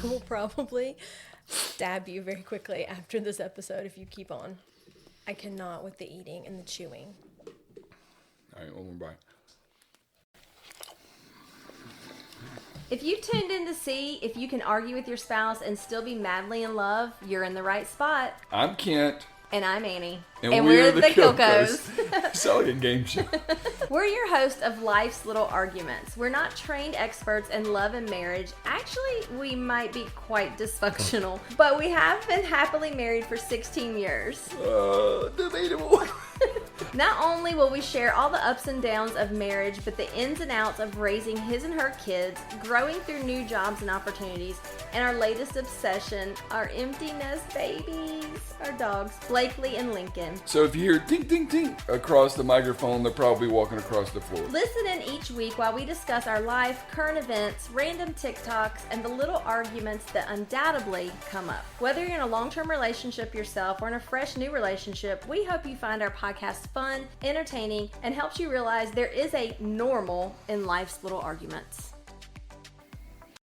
will probably stab you very quickly after this episode if you keep on. I cannot with the eating and the chewing. All right, one more bite. If you tuned in to see if you can argue with your spouse and still be madly in love, you're in the right spot. I'm Kent. And I'm Annie. And we're the Kilkos. Sound like a game show. We're your host of Life's Little Arguments. We're not trained experts in love and marriage. Actually, we might be quite dysfunctional, but we have been happily married for 16 years. Debatable. Not only will we share all the ups and downs of marriage, but the ins and outs of raising his and her kids, growing through new jobs and opportunities, and our latest obsession, our empty nest babies, our dogs, Blakely and Lincoln. So if you hear ting, ting, ting across the microphone, they're probably walking across the floor. Listen in each week while we discuss our life, current events, random TikToks, and the little arguments that undoubtedly come up. Whether you're in a long-term relationship yourself or in a fresh new relationship, we hope you find our podcast fun, entertaining, and helps you realize there is a normal in life's little arguments.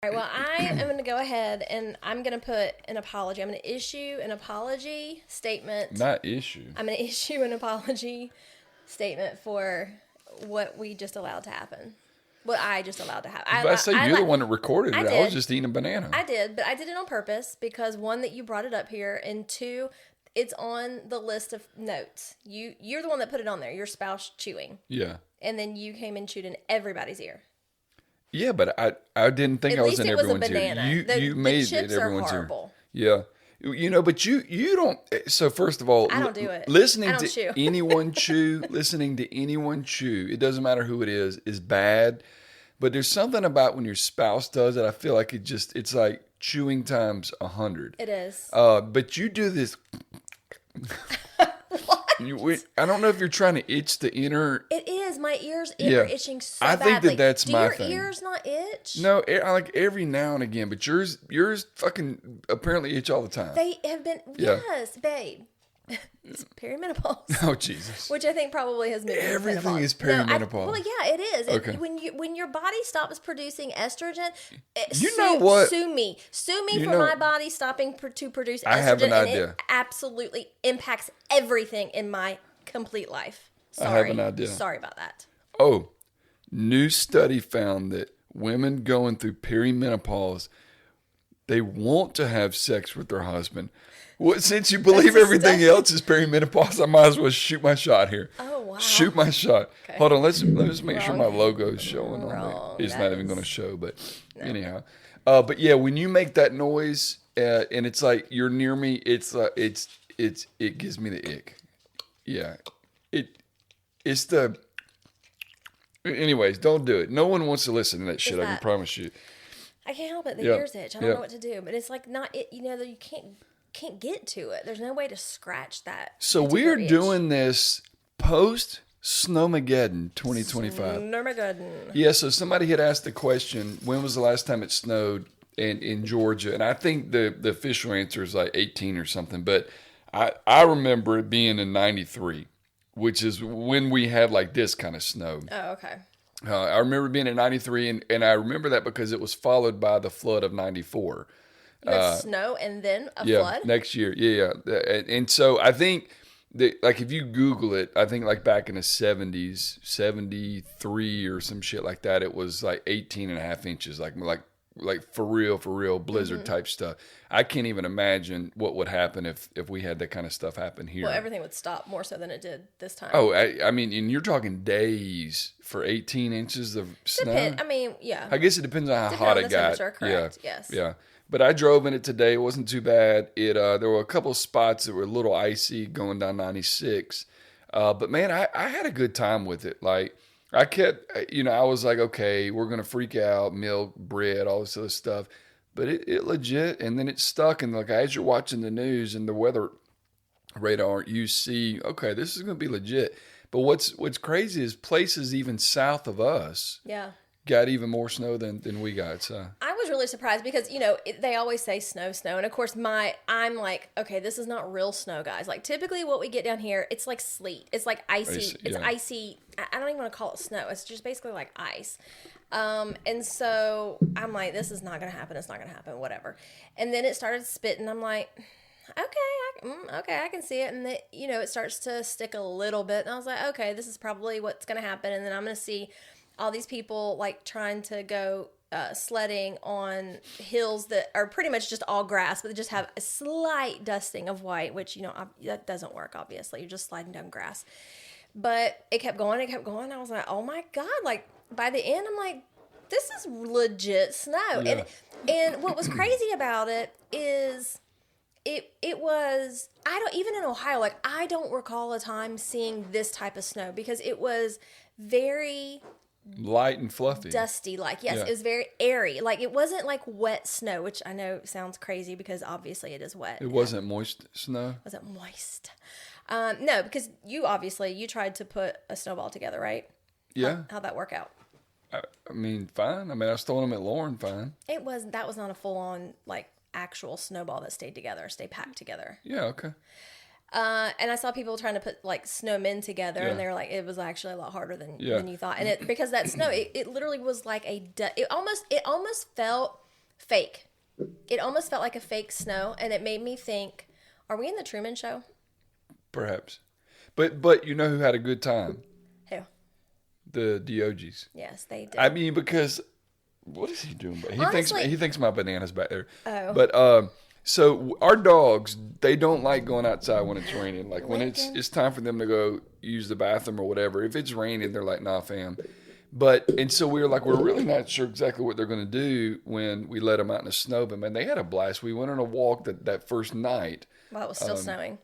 All right, well, I am going to go ahead and I'm going to put an apology. I'm going to issue an apology statement. Not issue. I'm going to issue an apology statement for what we just allowed to happen. What I just allowed to happen. I say you're the one that recorded it. I was just eating a banana. I did, but I did it on purpose because one, that you brought it up here, and two, it's on the list of notes. You're the one that put it on there. Your spouse chewing. Yeah. And then you came and chewed in everybody's ear. Yeah, but I didn't think I was in everyone's ear. You made it everyone's ear. Horrible. Yeah. You know, but you don't. So first of all, I don't do it. Listening to anyone chew, it doesn't matter who it is bad. But there's something about when your spouse does it, I feel like it's like chewing times 100. It is. But you do this. What? I don't know if you're trying to itch the inner. It is. My ears are itching so badly. I think that's my thing. Do your ears not itch? No, I like every now and again, but yours fucking apparently itch all the time. They have been. Yeah. Yes, babe. It's perimenopause. Oh, Jesus. Which I think probably has been everything is perimenopause. Well, yeah, it is. Okay. When your body stops producing estrogen, know what? Sue me for my body stopping to produce estrogen. I have an idea. And it absolutely impacts everything in my complete life. Sorry. I have an idea. Sorry about that. Oh, new study found that women going through perimenopause, they want to have sex with their husband. Well, since you believe everything else is perimenopause, I might as well shoot my shot here. Oh, wow. Shoot my shot. Okay. Hold on, let's make sure my logo is showing on there. It's not even going to show, but anyhow. But yeah, when you make that noise and it's like you're near me, it gives me the ick. Yeah, it's the. Anyways, don't do it. No one wants to listen to that shit. I can promise you. I can't help it. The ears itch. I don't know what to do, but it's like not it. You know, you can't get to it. There's no way to scratch that. So we're doing this post Snowmageddon 2025. Snowmageddon. Yeah. So somebody had asked the question, when was the last time it snowed in Georgia? And I think the official answer is like 18 or something. But I remember it being in 93, which is when we had like this kind of snow. Oh, okay. I remember being in 93, and I remember that because it was followed by the flood of 94. Snow and then a flood? Next year. Yeah. And so I think that, like, if you Google it, I think like back in the 70s, 73 or some shit like that, it was like 18 and a half inches, like for real blizzard type stuff. I can't even imagine what would happen if we had that kind of stuff happen here. Well, everything would stop more so than it did this time. Oh, I mean, and you're talking days for 18 inches of snow? I guess it depends on how hot it got. Correct. Yes. Yeah. But I drove in it today. It wasn't too bad. There were a couple of spots that were a little icy going down 96. But man, I had a good time with it. Like, I kept, I was like, okay, we're going to freak out, milk, bread, all this other stuff. But it legit, and then it stuck. And like, as you're watching the news and the weather radar, you see, okay, this is going to be legit. But what's crazy is places even south of us got even more snow than we got. So I was really surprised because, they always say snow. And of course I'm like, okay, this is not real snow, guys. Like typically what we get down here, it's like sleet. It's like icy. It's icy. I don't even want to call it snow. It's just basically like ice. And so I'm like, this is not going to happen. It's not going to happen, whatever. And then it started spitting. I'm like, okay, I can see it. And it starts to stick a little bit. And I was like, okay, this is probably what's going to happen. And then I'm going to see all these people like trying to go sledding on hills that are pretty much just all grass, but they just have a slight dusting of white, which, that doesn't work, obviously. You're just sliding down grass. But it kept going. I was like, oh my God. Like, by the end, I'm like, this is legit snow. Yeah. And what was crazy about it is it was, even in Ohio, like, I don't recall a time seeing this type of snow because it was very light and fluffy. Dusty, It was very airy. Like, it wasn't like wet snow, which I know sounds crazy because obviously it is wet. It wasn't moist snow? It wasn't moist. No, because you tried to put a snowball together, right? Yeah. How'd that work out? I mean, fine. I mean, I was throwing them at Lauren, fine. That was not a full-on, like, actual snowball that stayed packed together. Yeah, okay. And I saw people trying to put like snowmen together, and they were like, it was actually a lot harder than you thought. And because that snow, it literally was like it almost felt fake. It almost felt like a fake snow, and it made me think, are we in the Truman Show? Perhaps. But you know who had a good time? Who? The Dioges. Yes, they did. I mean, because what is he doing? He thinks my banana's back there. Oh. But so our dogs, they don't like going outside when it's raining. Like when it's time for them to go use the bathroom or whatever. If it's raining, they're like, nah, fam. And so we were like, we're really not sure exactly what they're going to do when we let them out in the snow. But man, they had a blast. We went on a walk that first night. While it was still snowing.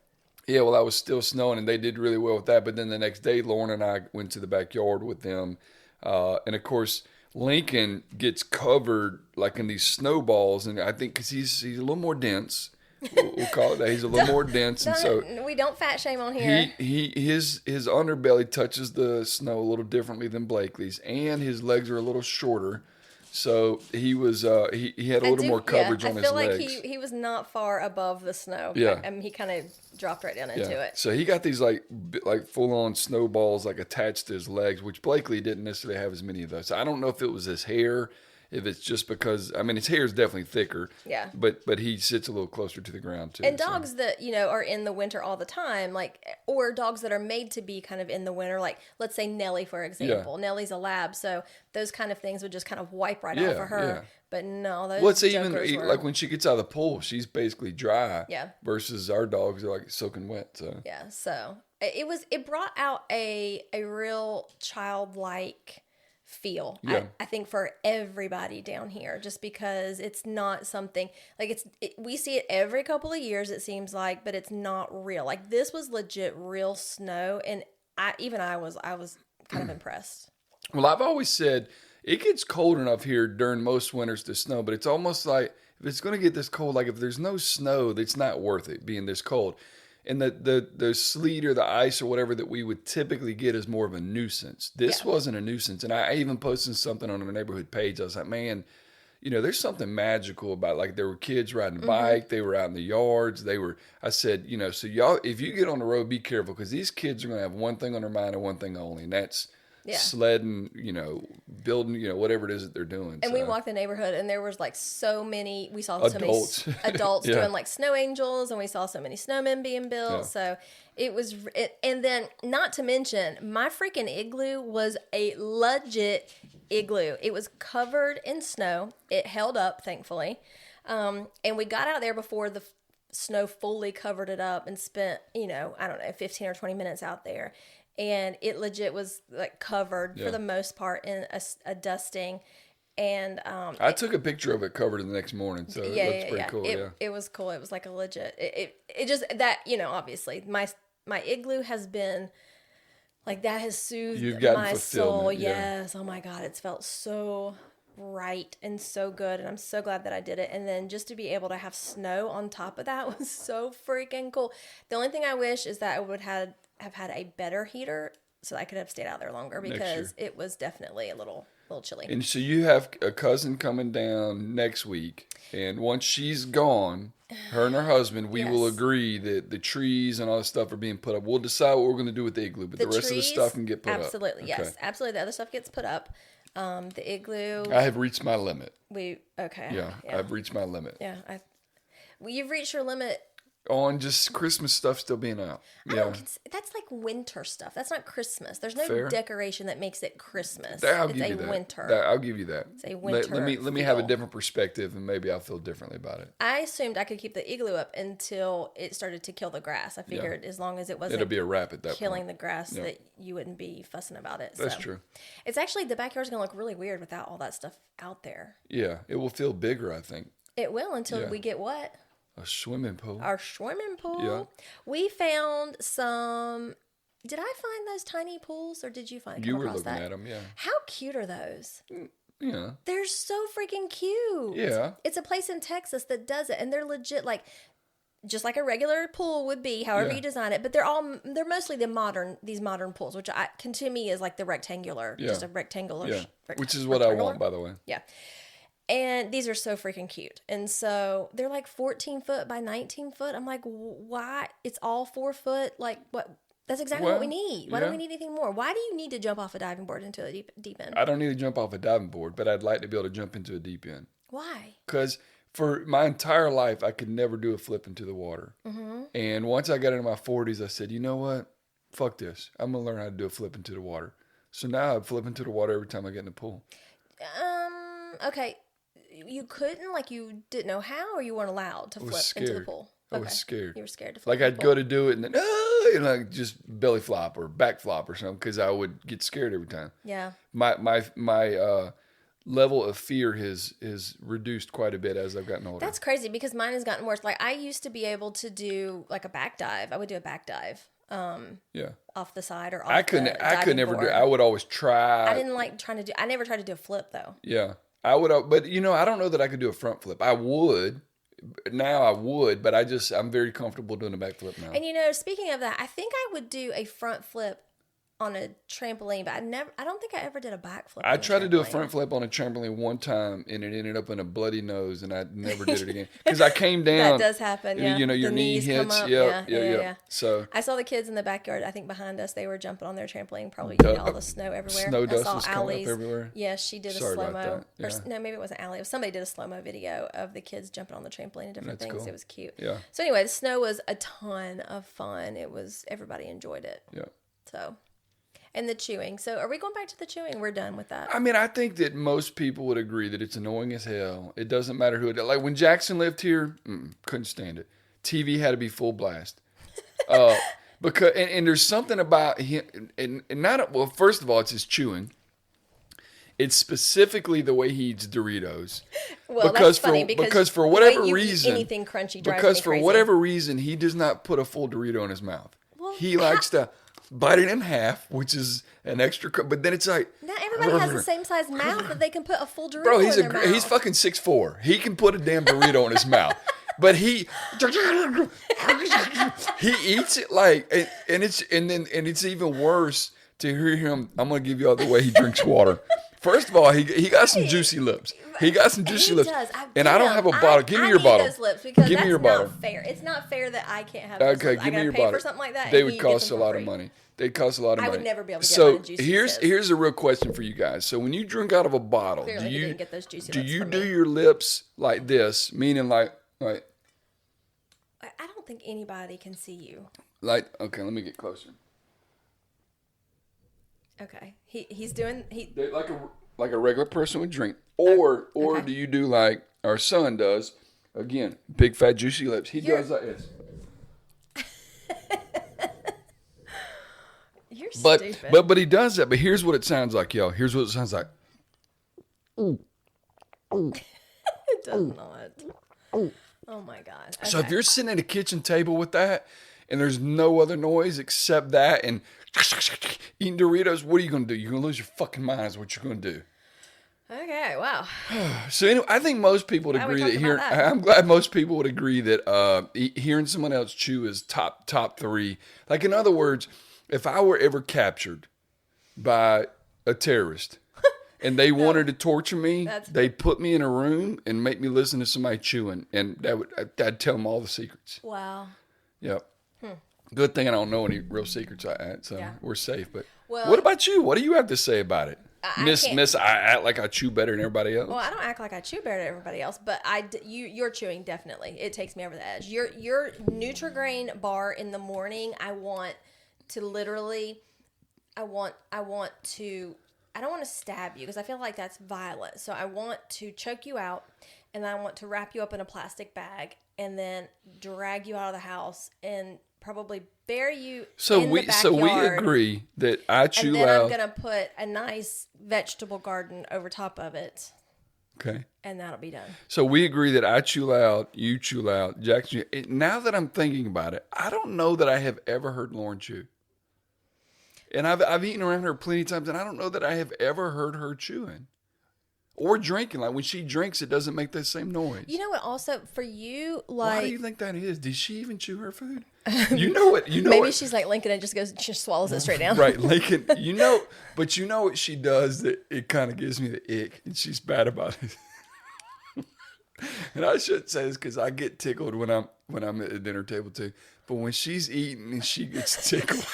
Yeah, well, I was still snowing, and they did really well with that. But then the next day, Lauren and I went to the backyard with them. And, of course, Lincoln gets covered, like, in these snowballs. And I think because he's a little more dense. We'll call it that. He's a little more dense. And so we don't fat shame on here. His underbelly touches the snow a little differently than Blakely's. And his legs are a little shorter. So he was he had a little more coverage on his legs. I feel like he was not far above the snow. Yeah. I mean, he kind of dropped right down into it. So he got these like full on snowballs like attached to his legs, which Blakely didn't necessarily have as many of those. So I don't know if it was his hair, if it's just because his hair is definitely thicker. Yeah. But he sits a little closer to the ground too. And dogs that are in the winter all the time, or dogs that are made to be kind of in the winter, like let's say Nellie, for example. Yeah. Nellie's a lab, so those kind of things would just kind of wipe right off of her. Yeah. But no, those jokers were... like when she gets out of the pool, she's basically dry. Yeah. Versus our dogs are like soaking wet. So yeah, so it brought out a real childlike feel. Yeah. I think for everybody down here, just because it's not something like we see it every couple of years, it seems like, but it's not real. Like this was legit real snow, and I was kind of impressed. Well, I've always said it gets cold enough here during most winters to snow, but it's almost like if it's going to get this cold, like if there's no snow, it's not worth it being this cold. And the sleet or the ice or whatever that we would typically get is more of a nuisance. This wasn't a nuisance. And I even posted something on our neighborhood page. I was like, man, there's something magical about, like, there were kids riding a bike. They were out in the yards. I said, so y'all, if you get on the road, be careful, because these kids are going to have one thing on their mind and one thing only, and that's sledding, building, whatever it is that they're doing. And we walked the neighborhood, and there was like so many. We saw adults. So many adults doing like snow angels, and we saw so many snowmen being built. Yeah. So it was, and then not to mention, my freaking igloo was a legit igloo. It was covered in snow. It held up, thankfully, and we got out there before the snow fully covered it up, and spent 15 or 20 minutes out there. And it legit was like covered for the most part in a dusting. And I took a picture of it covered the next morning, so it looks pretty cool. It was cool. It was like a legit. It just that obviously my igloo has been like that has soothed my soul. Yes. Oh my God, it's felt so right and so good, and I'm so glad that I did it. And then just to be able to have snow on top of that was so freaking cool. The only thing I wish is that I would have had a better heater so I could have stayed out there longer, because it was definitely a little chilly. And so you have a cousin coming down next week, and once she's gone, her and her husband, we will agree that the trees and all this stuff are being put up. We'll decide what we're going to do with the igloo, but the rest of the stuff can get put up. Absolutely, yes. Absolutely. The other stuff gets put up. The igloo. I have reached my limit. Okay. Yeah, I've reached my limit. Yeah. Well, you've reached your limit. On just Christmas stuff still being out. Yeah. That's like winter stuff. That's not Christmas. There's no Fair. decoration that makes it Christmas. I'll it's give a you that. winter. I'll give you that. It's a winter. Let me have a different perspective, and maybe I'll feel differently about it. I assumed I could keep the igloo up until it started to kill the grass. I figured as long as it wasn't It'll be a wrap at that killing point. the grass that you wouldn't be fussing about it. That's true. It's actually, the backyard's going to look really weird without all that stuff out there. Yeah, it will feel bigger, I think. It will until we get what? A swimming pool. Our swimming pool. Yeah. We found some. Did I find those tiny pools, or did you find? You come were across looking that? at them, yeah. How cute are those? Yeah. They're so freaking cute. Yeah. It's a place in Texas that does it, and they're legit like just like a regular pool would be, however you design it. But they're mostly these modern pools, which to me is like the rectangular, just a rectangular. Yeah. Which is what I want, by the way. Yeah. And these are so freaking cute. And so they're like 14 foot by 19 foot. I'm like, why? It's all 4 foot. Like, what? That's exactly what we need. Why don't we need anything more? Why do you need to jump off a diving board into a deep end? I don't need to jump off a diving board, but I'd like to be able to jump into a deep end. Why? Because for my entire life, I could never do a flip into the water. Mm-hmm. And once I got into my 40s, I said, you know what? Fuck this. I'm going to learn how to do a flip into the water. So now I flip into the water every time I get in the pool. Okay. You couldn't, like you didn't know how, or you weren't allowed to flip into the pool? I was scared. You were scared to flip. Like I'd go to do it and then, like just belly flop or back flop or something because I would get scared every time. Yeah. My level of fear has reduced quite a bit as I've gotten older. That's crazy because mine has gotten worse. Like I used to be able to do like a back dive. I would do a back dive. Off the side or off I could never do it. I would always try. I didn't like trying to do. I never tried to do a flip though. Yeah. I would, but I don't know that I could do a front flip. I would. Now I would, but I'm very comfortable doing a back flip now. And speaking of that, I think I would do a front flip on a trampoline, but I don't think I ever did a back flip. I tried to do a front flip on a trampoline one time, and it ended up in a bloody nose, and I never did it again because I came down. That does happen. Yeah, your knee hits. Yeah. So I saw the kids in the backyard. I think behind us, they were jumping on their trampoline, probably eating all the snow everywhere. Snow dust I saw was coming up everywhere. Yes, she did Sorry a slow mo. Yeah. No, maybe it wasn't Allie. Somebody did a slow mo video of the kids jumping on the trampoline and different things. Cool. It was cute. Yeah. So anyway, the snow was a ton of fun. Everybody enjoyed it. Yeah. So. And the chewing. So are we going back to the chewing? We're done with that. I mean, I think that most people would agree that it's annoying as hell. It doesn't matter who it is. Like when Jackson lived here, couldn't stand it. TV had to be full blast. Because and there's something about him, and not, well, first of all, it's his chewing. It's specifically the way he eats Doritos. Well, that's funny because for whatever reason, anything crunchy drives because me for crazy. whatever reason, he does not put a full Dorito in his mouth. Well, he likes to bite it in half, which is an extra. But then it's like not everybody has the same size mouth that they can put a full Dorito. Bro, in their mouth. He's fucking 6'4". He can put a damn Dorito in his mouth, but he eats it like, and it's even worse to hear him. I'm gonna give y'all the way he drinks water. First of all, he got some juicy lips. He got some juicy lips. And I don't have a bottle. Give me your bottle. Those lips because give me your bottle. Not fair. It's not fair that I can't have those Okay, lips. give me your pay bottle. For something like that. They would cost a lot of money. They'd cost a lot of money. I would never be able to get mine in juicy here's a real question for you guys. So when you drink out of a bottle, clearly he didn't get those juicy do lips you from do me. your lips like this, meaning like I don't think anybody can see you. Like, okay, let me get closer. Okay, he's doing like a regular person would drink, or okay. do you do like our son does? Again, big fat juicy lips. He does like this. You're stupid. But he does that. But here's what it sounds like, y'all. Here's what it sounds like. It does not. Oh my god. Okay. So if you're sitting at a kitchen table with that, and there's no other noise except that, and eating Doritos, what are you gonna do? You're gonna lose your fucking mind. Is what you're gonna do. Okay, wow. So anyway, I think most people would agree that I'm glad most people would agree that hearing someone else chew is top three. Like in other words, if I were ever captured by a terrorist and they wanted to torture me, they'd put me in a room and make me listen to somebody chewing, and I'd tell them all the secrets. Wow. Yep. Good thing I don't know any real secrets I had, so we're safe. But well, what about you? What do you have to say about it? I act like I chew better than everybody else. Well, I don't act like I chew better than everybody else, but you're chewing definitely. It takes me over the edge. Your Nutri-Grain bar in the morning, I want to literally, I don't want to stab you because I feel like that's violent. So I want to choke you out, and I want to wrap you up in a plastic bag and then drag you out of the house and probably bury you in the backyard. So we agree that I chew and then out. I'm going to put a nice vegetable garden over top of it. Okay. And that'll be done. So we agree that I chew loud, you chew loud, Jackson. Now that I'm thinking about it, I don't know that I have ever heard Lauren chew. And I've eaten around her plenty of times, and I don't know that I have ever heard her chewing or drinking. Like when she drinks, it doesn't make that same noise. You know what? Also, for you, Why do you think that is? Did she even chew her food? You know what? Maybe she's like Lincoln and just swallows it straight down. Right, Lincoln. But you know what she does that it kind of gives me the ick, and she's bad about it. And I should say this because I get tickled when I'm at the dinner table too. But when she's eating and she gets tickled.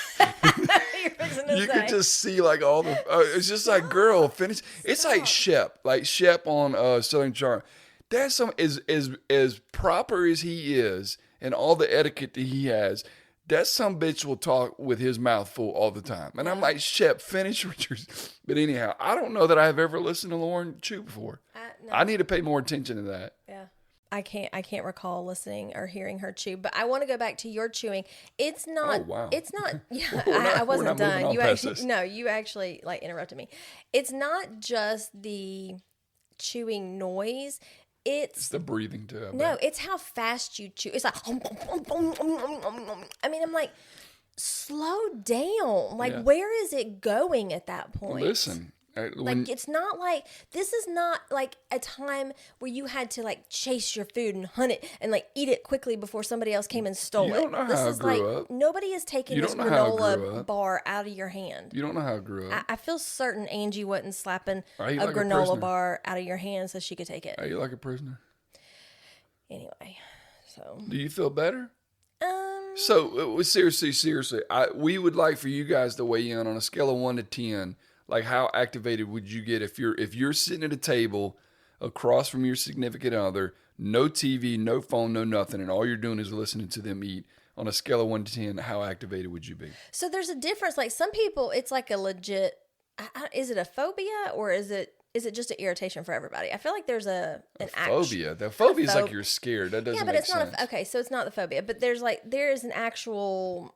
You could just see like all the. It's just like, girl, finish. It's like Shep on Southern Charm. That's as proper as he is, and all the etiquette that he has. That some bitch will talk with his mouth full all the time, and I'm like, Shep, finish what you're. But anyhow, I don't know that I've ever listened to Lauren chew before. No. I need to pay more attention to that. Yeah. I can't recall listening or hearing her chew, but I want to go back to your chewing. It's not. Oh, wow. It's not. Yeah, I wasn't done. You actually like interrupted me. It's not just the chewing noise. It's the breathing too. No, it's how fast you chew. It's like. I mean, I'm like, slow down. Like, where is it going at that point? Listen. It's not like, this is not like a time where you had to like chase your food and hunt it and like eat it quickly before somebody else came and stole it. You don't know how I grew up. Nobody is taking this granola bar out of your hand. You don't know how I grew up. I feel certain Angie wasn't slapping a granola bar out of your hand so she could take it. Are you like a prisoner? Anyway, so. Do you feel better? So seriously, we would like for you guys to weigh in on a scale of 1 to 10. Like, how activated would you get if you're sitting at a table across from your significant other, no TV, no phone, no nothing, and all you're doing is listening to them eat? On a scale of 1 to 10, how activated would you be? So there's a difference. Like, some people, it's like a legit. Is it a phobia or is it just an irritation for everybody? I feel like there's a phobia. The phobia is like you're scared. That doesn't make sense. Yeah, but it's not. Okay, so it's not the phobia, but there is an actual.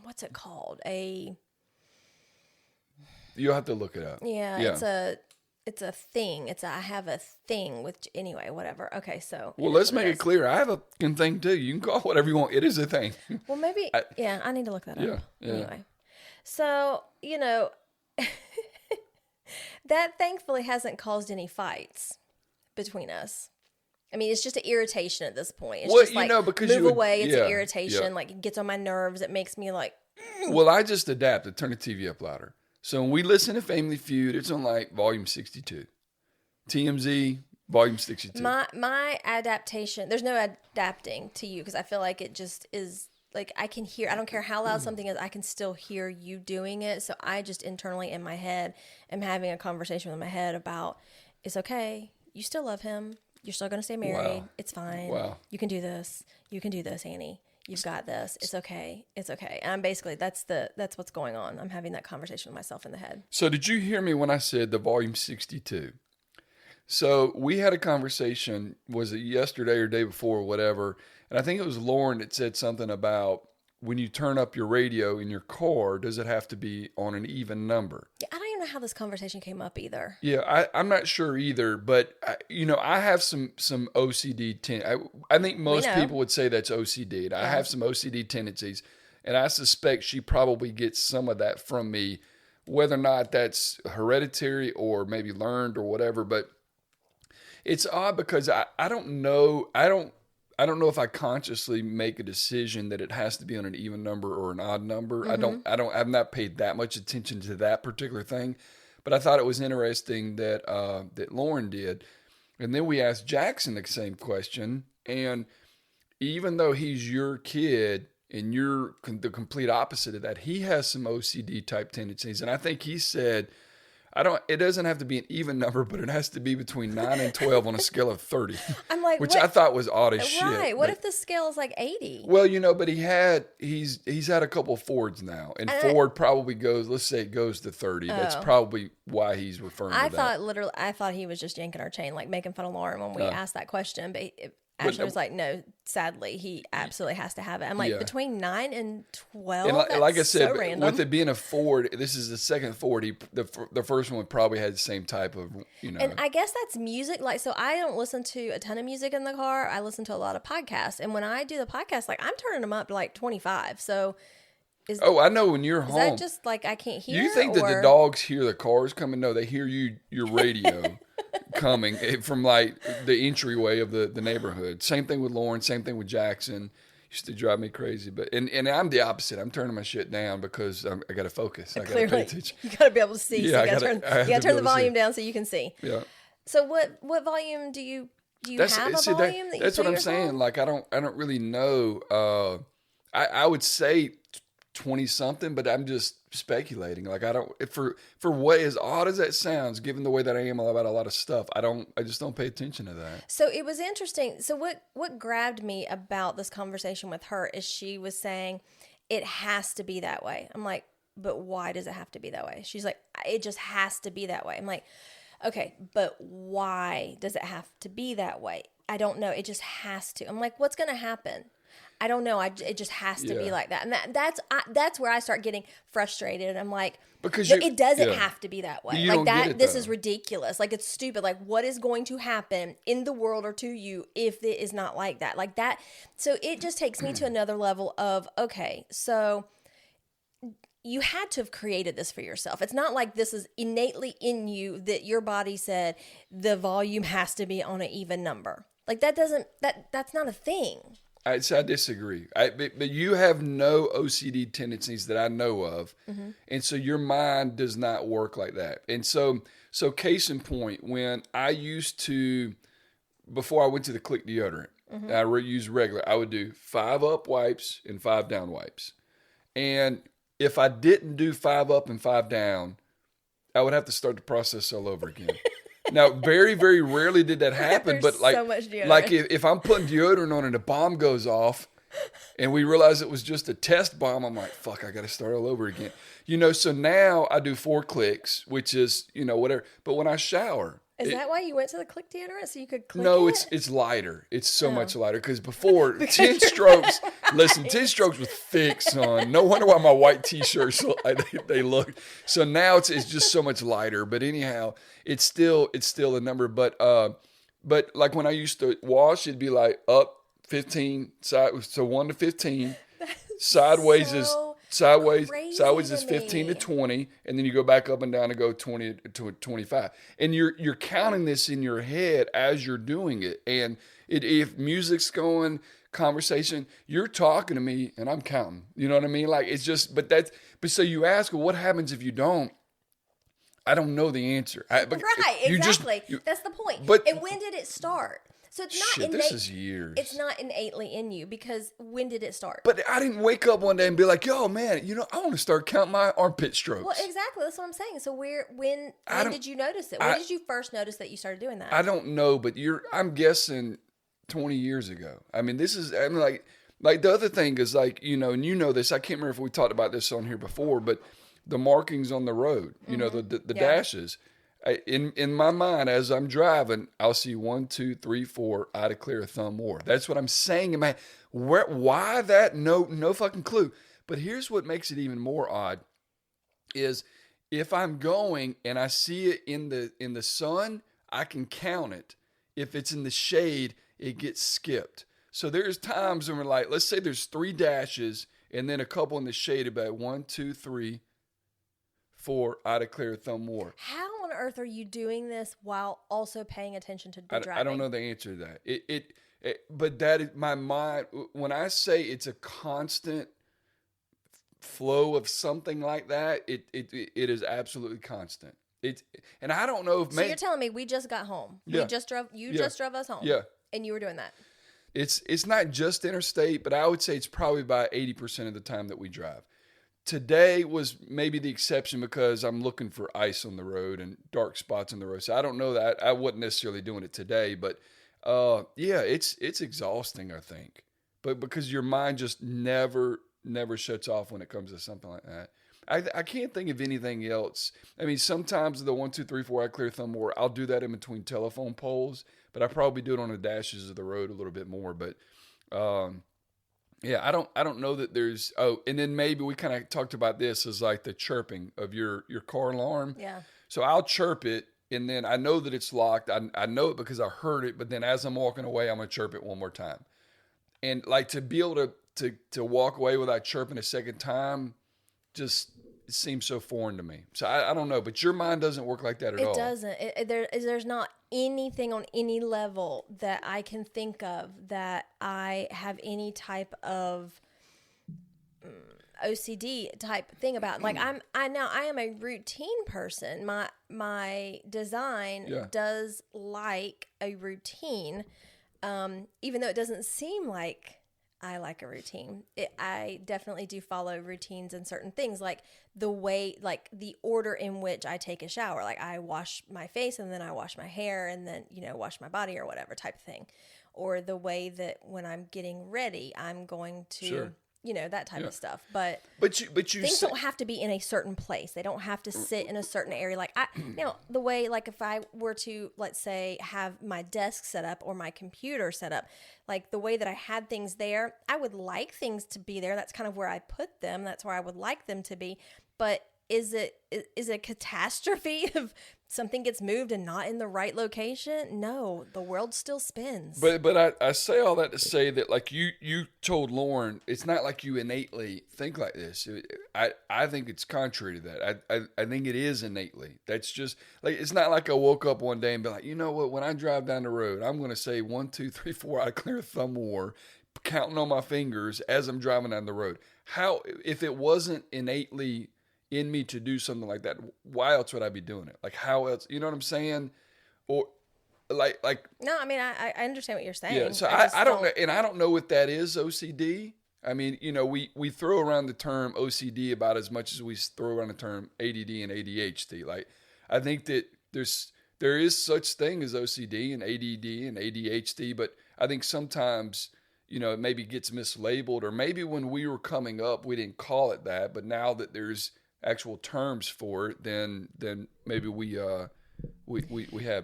What's it called? You'll have to look it up. Yeah. It's a thing. I have a thing with, anyway, whatever. Okay, so. Well, let's make it clear. I have a thing too. You can call it whatever you want. It is a thing. Well, maybe, I need to look that up. Yeah. Anyway. So, that thankfully hasn't caused any fights between us. I mean, it's just an irritation at this point. It's just like, because move away. It's an irritation. Like, it gets on my nerves. It makes me like. Well, I just adapted. Turn the TV up louder. So when we listen to Family Feud, it's on like volume 62. TMZ, volume 62. My adaptation, there's no adapting to you because I feel like it just is like I can hear, I don't care how loud something is, I can still hear you doing it. So I just internally in my head am having a conversation with my head about, it's okay. You still love him. You're still going to stay married. Wow. It's fine. Wow. You can do this. You can do this, Annie. You've got this. It's okay. It's okay. And I'm basically, that's what's going on. I'm having that conversation with myself in the head. So did you hear me when I said the volume 62? So we had a conversation, was it yesterday or day before or whatever, and I think it was Lauren that said something about when you turn up your radio in your car, does it have to be on an even number? Yeah, I don't even know how this conversation came up either. Yeah, I'm not sure either, but I have some OCD. I think most people would say that's OCD. And I have some OCD tendencies, and I suspect she probably gets some of that from me, whether or not that's hereditary or maybe learned or whatever. But it's odd because I don't know. I don't know if I consciously make a decision that it has to be on an even number or an odd number. Mm-hmm. I've not paid that much attention to that particular thing, but I thought it was interesting that Lauren did. And then we asked Jackson the same question. And even though he's your kid and you're the complete opposite of that, he has some OCD type tendencies. And I think he said, It doesn't have to be an even number, but it has to be between 9 and 12 on a scale of 30. I'm like, which I thought was odd as shit. Right. What if the scale is like 80? Well, but he's had a couple of Fords now, and Ford probably goes, let's say it goes to 30. That's probably why he's referring to that. I thought he was just yanking our chain, like making fun of Lauren when we asked that question, but Ashley was like, no, sadly, he absolutely has to have it. I'm like, between 9 and 12? And like I said, so with it being a Ford, this is the second Ford. The first one probably had the same type of, And I guess that's music. Like, so I don't listen to a ton of music in the car. I listen to a lot of podcasts. And when I do the podcast, like, I'm turning them up to like 25. So I know when you're home. Is that just like I can't hear? You think that the dogs hear the cars coming? No, they hear your radio coming from like the entryway of the neighborhood. Same thing with Lauren. Same thing with Jackson. Used to drive me crazy, but and I'm the opposite. I'm turning my shit down because I got to focus. I got to pay attention. You got to be able to see. Yeah, so you got to turn the volume down so you can see. Yeah. So what volume do you have a volume that you That's what I'm saying. Like I don't really know. I would say 20 something, but I'm just speculating. Like I don't, for what, as odd as that sounds, given the way that I am about a lot of stuff, I just don't pay attention to that. So it was interesting. So what grabbed me about this conversation with her is she was saying it has to be that way. I'm like, but why does it have to be that way? She's like, it just has to be that way. I'm like, okay, but why does it have to be that way? I don't know. It just has to. I'm like, what's going to happen? I don't know. It just has to be like that. And that's where I start getting frustrated. I'm like, because it doesn't have to be that way. You like that. This is ridiculous. Like it's stupid. Like what is going to happen in the world or to you if it is not like that? Like that. So it just takes me to another level of, okay, so you had to have created this for yourself. It's not like this is innately in you that your body said the volume has to be on an even number. Like that's not a thing. I disagree. But you have no OCD tendencies that I know of. Mm-hmm. And so your mind does not work like that. And so case in point, when I used to, before I went to the Click deodorant, mm-hmm. I used regular, I would do 5 up wipes and 5 down wipes. And if I didn't do 5 up and 5 down, I would have to start the process all over again. Now, very, very rarely did that happen, but like, so much deodorant. Like if I'm putting deodorant on and a bomb goes off and we realize it was just a test bomb, I'm like, fuck, I got to start all over again. So now I do 4 clicks, which is, whatever. But when I shower. Is that why you went to the Click deodorant so you could click No, it? it's lighter. It's so much lighter because before 10 strokes, listen, 10 strokes was thick, son. No wonder why my white t-shirts they look. So now it's just so much lighter. But anyhow, it's still a number. But like when I used to wash, it'd be like up 15 side, so 1 to 15. Sideways is. Sideways is 15 to 20, and then you go back up and down to go 20 to 25. And you're counting this in your head as you're doing it. And if music's going, conversation, you're talking to me and I'm counting. You know what I mean? Like it's just, but so you ask, well, what happens if you don't? I don't know the answer. Right, exactly. That's the point. And when did it start? So it's not innate. This is years. It's not innately in you because when did it start? But I didn't wake up one day and be like, yo, man, I want to start counting my armpit strokes. Well, exactly. That's what I'm saying. So when did you notice it? When did you first notice that you started doing that? I don't know, but I'm guessing 20 years ago. I mean, like the other thing is like, and you know this, I can't remember if we talked about this on here before, but the markings on the road, the dashes. In my mind, as I'm driving, I'll see 1, 2, 3, 4. I declare a thumb war. That's what I'm saying in my. Why that? No fucking clue. But here's what makes it even more odd: is if I'm going and I see it in the sun, I can count it. If it's in the shade, it gets skipped. So there's times when we're like, let's say there's 3 dashes and then a couple in the shade. About 1, 2, 3, 4. I declare a thumb war. How on earth are you doing this while also paying attention to the driving? I don't know the answer to that. But that is my mind. When I say it's a constant flow of something like that, it is absolutely constant. And I don't know if. So you're telling me we just got home. Yeah. We just drove. You just drove us home. Yeah. And you were doing that. It's not just interstate, but I would say it's probably about 80% of the time that we drive. today was maybe the exception because I'm looking for ice on the road and dark spots on the road. So I don't know that I wasn't necessarily doing it today, but yeah, it's exhausting, I think. But because your mind just never shuts off when it comes to something like that. I can't think of anything else. I mean, sometimes the 1, 2, 3, 4 I clear thumb more. I'll do that in between telephone poles, but I probably do it on the dashes of the road a little bit more. But yeah, I don't know that there's. Oh, and then maybe we kind of talked about this as like the chirping of your car alarm. Yeah. So I'll chirp it, and then I know that it's locked. I know it because I heard it, but then as I'm walking away, I'm gonna chirp it one more time. And like to be able to walk away without chirping a second time, just it seems so foreign to me. So I don't know, but your mind doesn't work like that at all. It doesn't. There's not anything on any level that I can think of that I have any type of OCD type thing about. Like I am a routine person. My design does like a routine, even though it doesn't seem like I like a routine. I definitely do follow routines in certain things, like the way, like the order in which I take a shower. Like I wash my face and then I wash my hair and then, wash my body or whatever type of thing. Or the way that when I'm getting ready, I'm going to, that type of stuff. But you things don't have to be in a certain place. They don't have to sit in a certain area. Like the way, like if I were to, let's say, have my desk set up or my computer set up, like the way that I had things there, I would like things to be there. That's kind of where I put them. That's where I would like them to be. But is it a catastrophe if something gets moved and not in the right location? No, the world still spins. But I say all that to say that, like you told Lauren, it's not like you innately think like this. I think it's contrary to that. I think it is innately. That's just like, it's not like I woke up one day and be like, you know what, when I drive down the road, I'm going to say 1, 2, 3, 4 out of clear thumb war, counting on my fingers as I'm driving down the road. How, if it wasn't innately in me to do something like that, why else would I be doing it? Like how else, you know what I'm saying? Or like no, I mean, I understand what you're saying. Yeah, so I don't know, and I don't know if that is OCD. I mean, we throw around the term OCD about as much as we throw around the term ADD and ADHD. Like, I think that there is such thing as OCD and ADD and ADHD, but I think sometimes, it maybe gets mislabeled, or maybe when we were coming up, we didn't call it that, but now that there's actual terms for it, then maybe we have.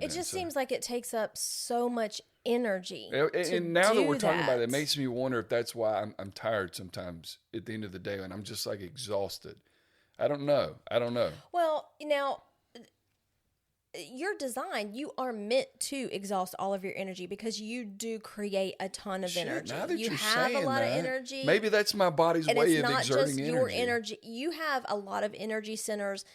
It just seems like it takes up so much energy. And now that we're talking about it, it makes me wonder if that's why I'm tired sometimes at the end of the day, and I'm just like exhausted. I don't know. Well, now your design, you are meant to exhaust all of your energy because you do create a ton of energy. Now that you you're have saying a lot that, of energy. Maybe that's my body's way of exerting energy. And it's not just your energy. You have a lot of energy centers,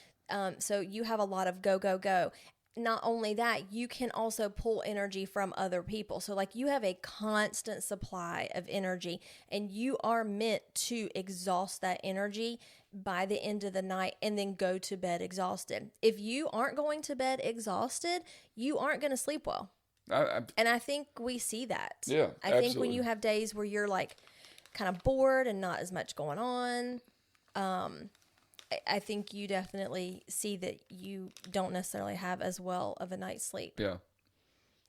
so you have a lot of go. Not only that, you can also pull energy from other people. So like you have a constant supply of energy, and you are meant to exhaust that energy by the end of the night and then go to bed exhausted. If you aren't going to bed exhausted, you aren't going to sleep well. And I think we see that. Yeah, I think when you have days where you're like kind of bored and not as much going on, I think you definitely see that you don't necessarily have as well of a night's sleep. Yeah.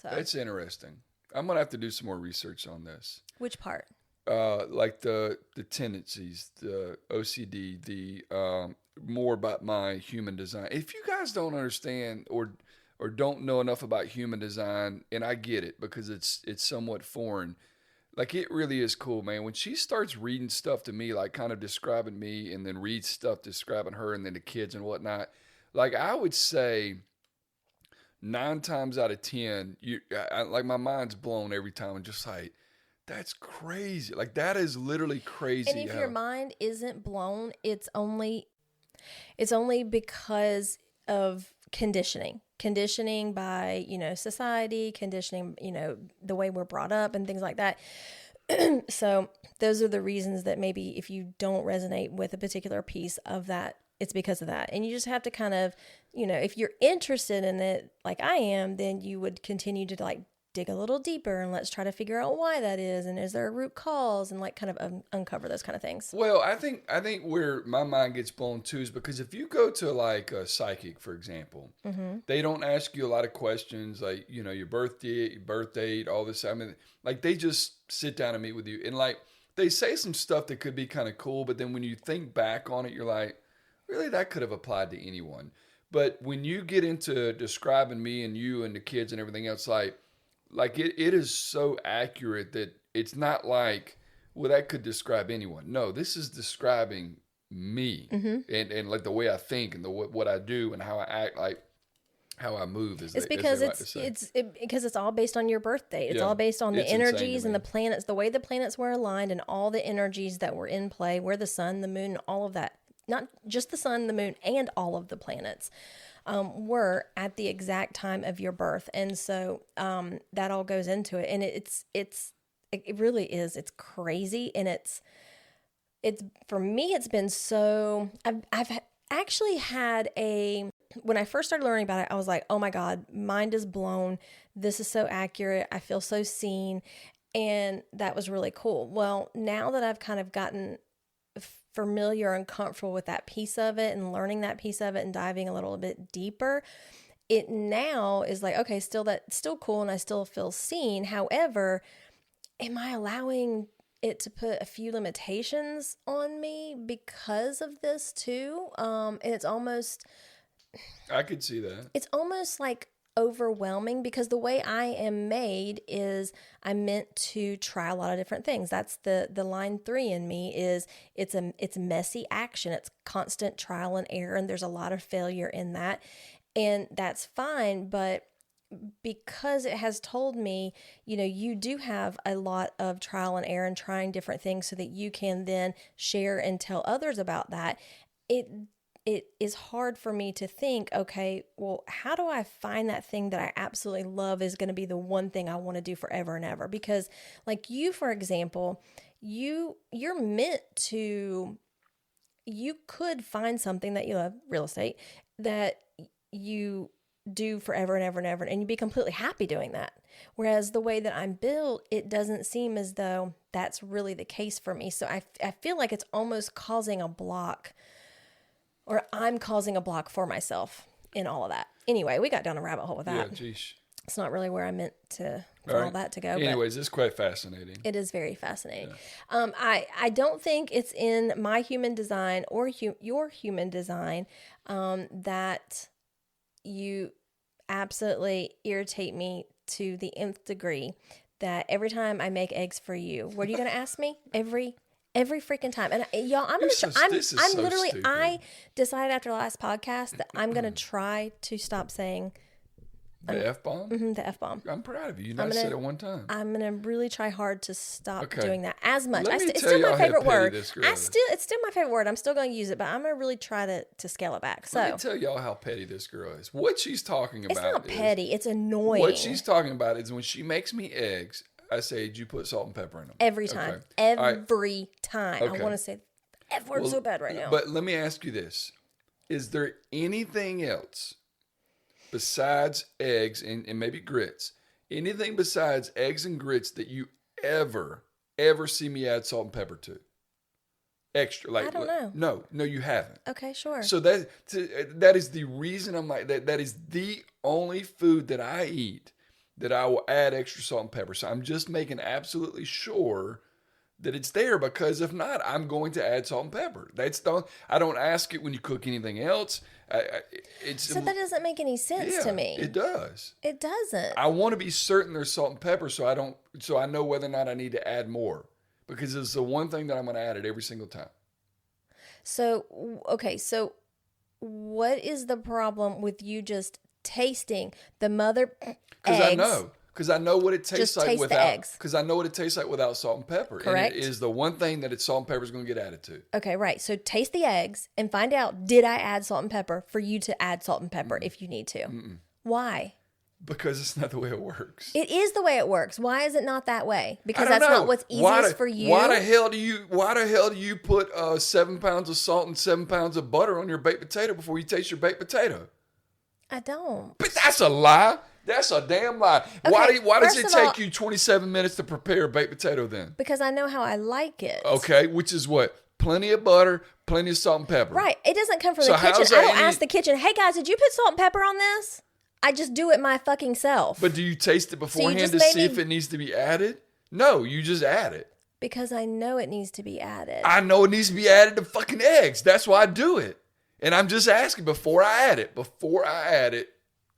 So that's interesting. I'm going to have to do some more research on this. Which part? Like the tendencies, the OCD, the more about my human design. If you guys don't understand or don't know enough about human design, and I get it because it's somewhat foreign, like it really is cool, man. When she starts reading stuff to me, like kind of describing me, and then reads stuff describing her and then the kids and whatnot, like I would say 9 times out of 10, like my mind's blown every time. I'm just like, that's crazy. Like that is literally crazy. And if your mind isn't blown, it's only because of conditioning by, society, conditioning, the way we're brought up and things like that. So those are the reasons that maybe if you don't resonate with a particular piece of that, it's because of that. And you just have to kind of, if you're interested in it, like I am, then you would continue to like dig a little deeper and let's try to figure out why that is, and is there a root cause, and like kind of uncover those kind of things. Well, I think where my mind gets blown too is because if you go to like a psychic, for example, they don't ask you a lot of questions like, you know, your birth date, all this. I mean, like they just sit down and meet with you, and like they say some stuff that could be kind of cool, but then when you think back on it, you're like, really, that could have applied to anyone. But when you get into describing me and you and the kids and everything else, like it is so accurate that it's not like, well, that could describe anyone. No, this is describing me and like the way I think and what I do and how I act, like how I move. It's because because it's all based on your birth date. It's all based on the energies and the planets, the way the planets were aligned, and all the energies that were in play, where the sun, the moon, all of that. Not just the sun, the moon, and all of the planets were at the exact time of your birth. And so that all goes into it. And it really is. It's crazy. And it's for me, it's been so, I've actually had when I first started learning about it, I was like, oh my God, mind is blown. This is so accurate. I feel so seen. And that was really cool. Well, now that I've kind of gotten familiar and comfortable with that piece of it and learning that piece of it and diving a little bit deeper, it now is like, okay, still cool, and I still feel seen. However, am I allowing it to put a few limitations on me because of this too? And it's almost, I could see that. It's almost like overwhelming, because the way I am made is I'm meant to try a lot of different things. That's the line 3 in me is it's messy action. It's constant trial and error, and there's a lot of failure in that. And that's fine, but because it has told me, you know, you do have a lot of trial and error and trying different things so that you can then share and tell others about that. It is hard for me to think, okay, well, how do I find that thing that I absolutely love is going to be the one thing I want to do forever and ever? Because like you, for example, you're meant to, you could find something that you love, real estate, that you do forever and ever and ever, and you'd be completely happy doing that. Whereas the way that I'm built, it doesn't seem as though that's really the case for me. So I feel like it's almost causing a block, or I'm causing a block for myself in all of that. Anyway, we got down a rabbit hole with that. Yeah, geez. It's not really where I meant all that to go. Anyways, it's quite fascinating. It is very fascinating. Yeah. I don't think it's in my human design or your human design that you absolutely irritate me to the nth degree, that every time I make eggs for you, what are you going to ask me? Every freaking time. And y'all, I'm literally, stupid. I decided after the last podcast that I'm going to try to stop saying the F-bomb? Mm-hmm, the F-bomb. I'm proud of you. You said it one time. I'm going to really try hard to stop doing that as much. It's still my favorite word. It's still my favorite word. I'm still going to use it, but I'm going to really try to scale it back. So let me tell y'all how petty this girl is. What she's talking about is... It's not petty. It's annoying. What she's talking about is when she makes me eggs, I say, did you put salt and pepper in them? Every time. Okay. Every time. Okay. I want to say the F word so bad right now. But let me ask you this. Is there anything else besides eggs and maybe grits, anything besides eggs and grits that you ever see me add salt and pepper to? Extra, like, I don't know. No, you haven't. Okay, sure. So that is the reason I'm like that. That is the only food that I eat that I will add extra salt and pepper. So I'm just making absolutely sure that it's there, because if not, I'm going to add salt and pepper. I don't ask it when you cook anything else. So that doesn't make any sense to me. It does. It doesn't. I want to be certain there's salt and pepper so I know whether or not I need to add more, because it's the one thing that I'm going to add it every single time. So, okay. So what is the problem with you just tasting the mother eggs? Because I know what it tastes like without eggs. Because I know what it tastes like without salt and pepper. Correct. And it is the one thing that salt and pepper is going to get added to. Okay, right. So taste the eggs and find out, did I add salt and pepper for you to add salt and pepper if you need to? Mm-mm. Why? Because it's not the way it works. It is the way it works. Why is it not that way? Because that's not what's easiest for you. Why the hell do you put 7 pounds of salt and 7 pounds of butter on your baked potato before you taste your baked potato? I don't. But that's a lie. That's a damn lie. Okay, Why does first it of all- take you 27 minutes to prepare a baked potato then? Because I know how I like it. Okay, which is what? Plenty of butter, plenty of salt and pepper. Right. It doesn't come from So the how's kitchen. that I don't any- ask the kitchen, hey guys, did you put salt and pepper on this? I just do it my fucking self. But do you taste it beforehand just to made see me- if it needs to be added? No, you just add it. Because I know it needs to be added. I know it needs to be added to fucking eggs. That's why I do it. And I'm just asking before I add it. Before I add it,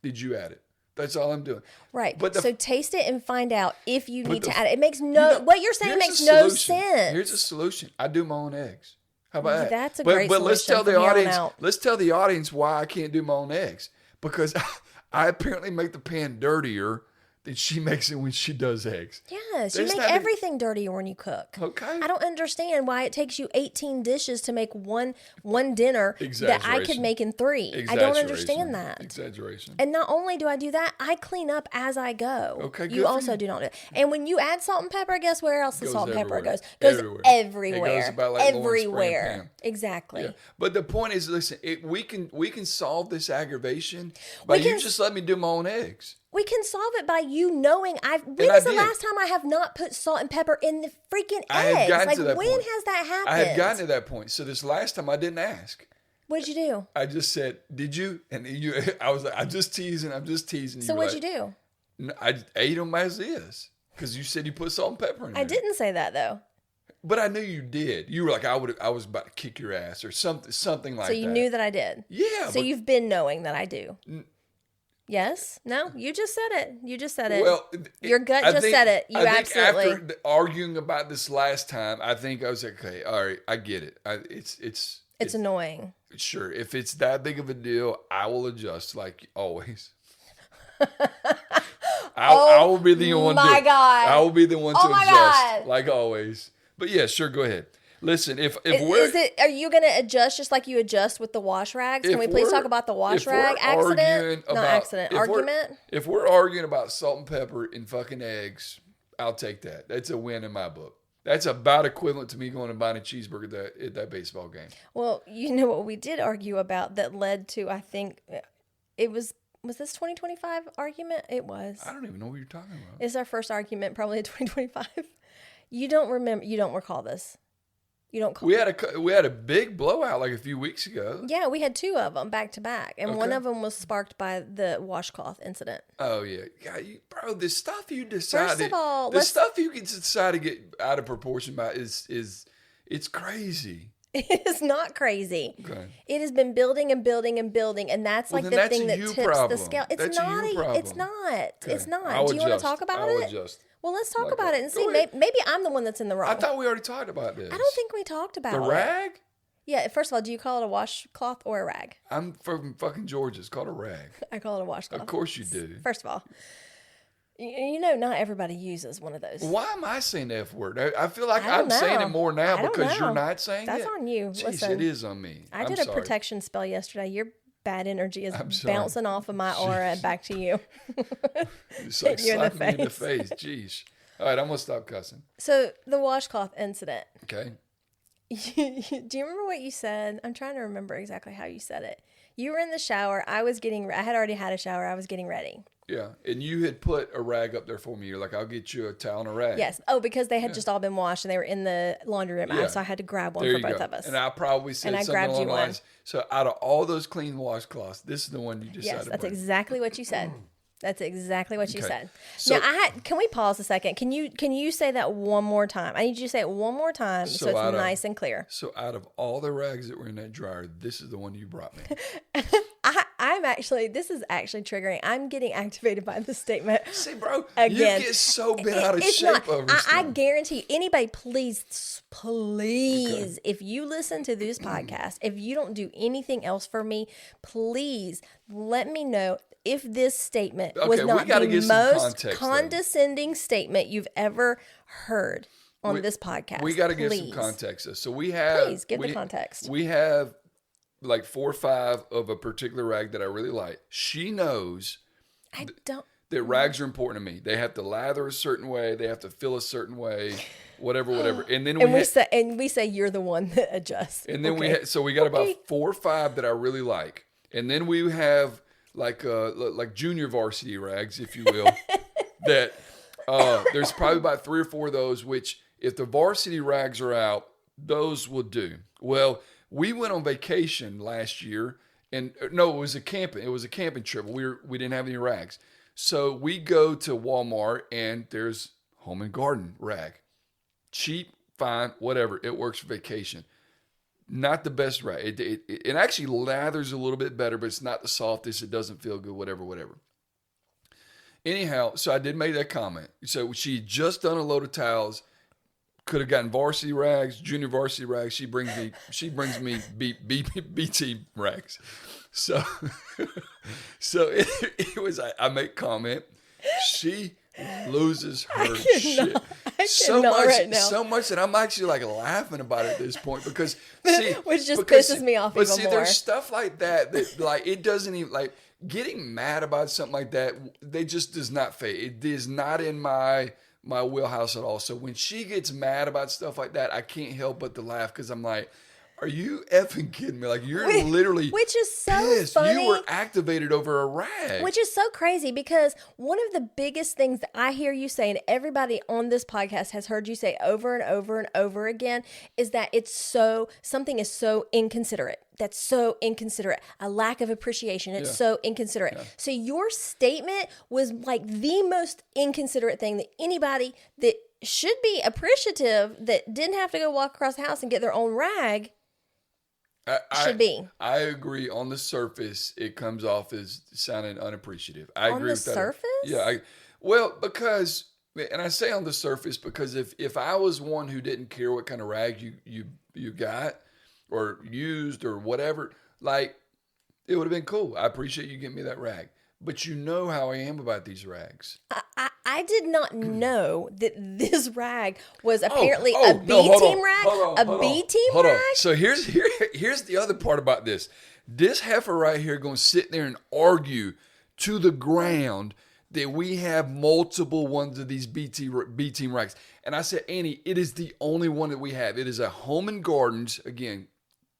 did you add it? That's all I'm doing. Right. But So taste it and find out if you need the- to add it. It makes no, what you're saying here's makes a no solution. sense. Here's a solution. I do my own eggs. How about that? That's a but, great But let's solution tell the from here on audience. out. Let's tell the audience why I can't do my own eggs. Because I apparently make the pan dirtier than she makes it when she does eggs. Yes, you There's make not a- everything dirtier when you cook. Okay. I don't understand why it takes you 18 dishes to make one dinner that I could Exaggeration. make in 3. I don't understand that. Exaggeration. And not only do I do that, I clean up as I go. Okay, good You for also you. do not do it. And when you add salt and pepper, guess where else the Goes salt and pepper everywhere. goes? Goes Everywhere. everywhere. It goes about like Lawrence Spring Everywhere. Pan. Exactly. Yeah. But the point is, listen, we can solve this aggravation by We can- you just let me do my own eggs. We can solve it by you knowing when I is the did. last time I have not put salt and pepper in the freaking I have eggs? gotten Like to that when point. has that happened? I have gotten to that point. So this last time I didn't ask. What'd you do? I just said, "Did you?" And I was like, "I'm just teasing. I'm just teasing." So were what'd like, you do? "No, I ate them as is because you said you put salt and pepper in there. I didn't say that though. But I knew you did. You were like, I was about to kick your ass or something like So that. you knew that I did. Yeah. So you've been knowing that I do. Yes? No? You just said it. You just said it. Well, Your gut I just think- said it. You I think absolutely. after arguing about this last time, I think I was like, okay, all right, I get it. It's annoying. Sure. If it's that big of a deal, I will adjust like always. I will be the one. my God. I will be the one to Oh my adjust God. like always. But yeah, sure. Go ahead. Listen, if Is it? Are you going to adjust just like you adjust with the wash rags? Can we please talk about the wash rag accident? Not accident. Argument? If we're arguing about salt and pepper and fucking eggs, I'll take that. That's a win in my book. That's about equivalent to me going and buying a cheeseburger at that baseball game. Well, you know what we did argue about that led to, I think, it was this 2025 argument? It was. I don't even know what you're talking about. It's our first argument probably in 2025. You don't recall this. You don't call We had a big blowout like a few weeks ago. Yeah, we had 2 of them back to back, and one Okay. of them was sparked by the washcloth incident. Oh yeah, bro. The stuff you decide. First of all, the let's- stuff you can decide to get out of proportion by is it's crazy. It is not crazy. Okay. It has been building and building and building, and that's Well, like then the that's thing a that you tips the problem. scale. It's That's a not. you It's problem. not. Okay. It's not. I'll Do you want to adjust. talk about I'll it? adjust. Well, let's talk Like about that. it and Go see. ahead. Maybe I'm the one that's in the wrong. I thought we already talked about this. I don't think we talked about the it. rag. Yeah. First of all, do you call it a washcloth or a rag? I'm from fucking Georgia. It's called a rag. I call it a washcloth. Of course you do. First of all, you know, not everybody uses one of those. Why am I saying the F word? I feel like I don't I'm saying know. it more now I don't because you're know. not saying That's it. on you. Jeez, Listen, it is on me. I did I'm a sorry. protection spell yesterday. Your bad energy is I'm sorry. bouncing off of my aura and back to you. It's like Hitting you in the slapping me in the face. Jeez. All right, I'm gonna stop cussing. So the washcloth incident. Okay. Do you remember what you said? I'm trying to remember exactly how you said it. You were in the shower. I had already had a shower. I was getting ready. Yeah, and you had put a rag up there for me. You're like, I'll get you a towel and a rag. Yes. Oh, because they had just all been washed and they were in the laundry room. Yeah. So I had to grab one There for you both go. of us. And I probably said And I something grabbed along you the one. lines. So out of all those clean washcloths, this is the one you decided Yes, to that's bring. exactly what you said. That's exactly what you Okay. said. So- Now, can we pause a second? Can you say that one more time? I need you to say it one more time so it's out of- nice and clear. So out of all the rags that were in that dryer, this is the one you brought me. This is actually triggering. I'm getting activated by this statement. See, bro, Again. you get so bent out of It's shape not. over I stuff. guarantee you, anybody, please, if you listen to this podcast, if you don't do anything else for me, please let me know if this statement was Okay, we not gotta the get some most context, though. condescending statement you've ever heard on this podcast. We got to get some Please. context. So we have. Please, give the context. We have like 4 or 5 of a particular rag that I really like. She knows I don't. that rags are important to me. They have to lather a certain way. They have to feel a certain way. Whatever. And then We say you're the one that adjusts. And then Okay. we got about Okay. 4 or 5 that I really like. And then we have like junior varsity rags, if you will. That there's probably about 3 or 4 of those, which if the varsity rags are out, those will do. Well, we went on vacation last year, and no, it was a camping trip. We didn't have any rags. So we go to Walmart, and there's Home and Garden rag. Cheap, fine, whatever. It works for vacation. Not the best rag. It actually lathers a little bit better, but it's not the softest. It doesn't feel good, whatever. Anyhow, so I did make that comment. So she had just done a load of towels. Could have gotten varsity rags, junior varsity rags. She brings me BT rags. So it was. I make comment. She loses her shit so much, right now. so much that I'm actually like laughing about it at this point because which just pisses me off even more. There's stuff like that like it doesn't even like getting mad about something like that. They just does not fit. It is not in my wheelhouse at all. So when she gets mad about stuff like that, I can't help but to laugh because I'm like, are you effing kidding me? Like you're literally which is so pissed. funny. You were activated over a rag. Which is so crazy because one of the biggest things that I hear you say, and everybody on this podcast has heard you say over and over and over again, is that something is so inconsiderate. That's so inconsiderate. A lack of appreciation. It's so inconsiderate. Yeah. So your statement was like the most inconsiderate thing that anybody that should be appreciative that didn't have to go walk across the house and get their own rag should be. I agree. On the surface, it comes off as sounding unappreciative. I agree with that. On the surface? Yeah. Because, and I say on the surface because if I was one who didn't care what kind of rag you got or used or whatever, like it would have been cool. I appreciate you getting me that rag. But you know how I am about these rags. I did not know that this rag was apparently a B-team rag. A B-team rag? So here's the other part about this. This heifer right here going to sit there and argue to the ground that we have multiple ones of these B-team rags. And I said, Annie, it is the only one that we have. It is a Home and Gardens. Again,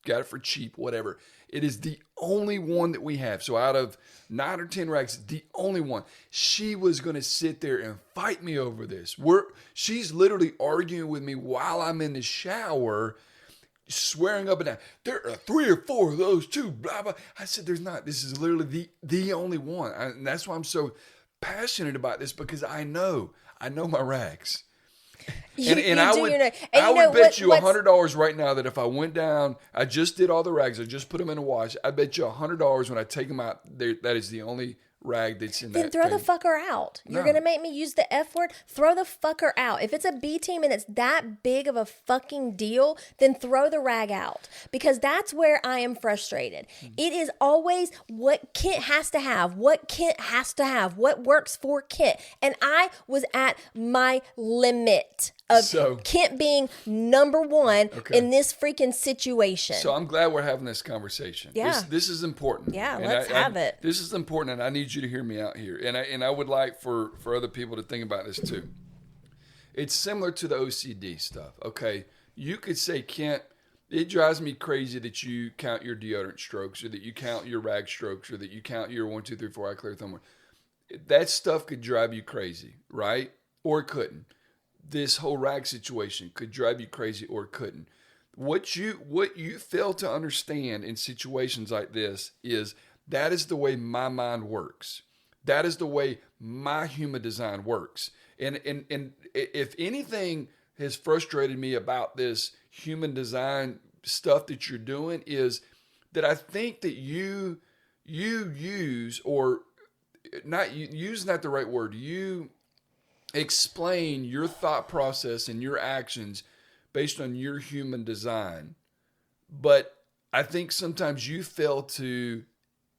got it for cheap, whatever. It is the only one that we have. So out of 9 or 10 rags, the only one. She was going to sit there and fight me over this. She's literally arguing with me while I'm in the shower, swearing up and down, there are 3 or 4 of those too, blah, blah. I said, there's not. This is literally the only one. And that's why I'm so passionate about this because I know my rags. I would bet you $100 right now that if I went down, I just did all the rags, I just put them in a wash. I bet you $100 when I take them out, that is the only rag that's in that. Then throw the fucker out. You're going to make me use the F word? Throw the fucker out. If it's a B team and it's that big of a fucking deal, then throw the rag out. Because that's where I am frustrated. It is always what Kent has to have. What works for Kent. And I was at my limit of Kent being number one in this freaking situation. So I'm glad we're having this conversation. Yeah. This is important. Yeah, let's have it. This is important, and I need you to hear me out here. And I would like for other people to think about this too. It's similar to the OCD stuff, okay? You could say, Kent, it drives me crazy that you count your deodorant strokes or that you count your rag strokes or that you count your 1, 2, 3, 4, I clear thumb. That stuff could drive you crazy, right? Or it couldn't. This whole rag situation could drive you crazy or it couldn't. What you fail to understand in situations like this is that is the way my mind works. That is the way my human design works. And if anything has frustrated me about this human design stuff that you're doing is that I think that you use, or not use, not the right word. You explain your thought process and your actions based on your human design. But I think sometimes you fail to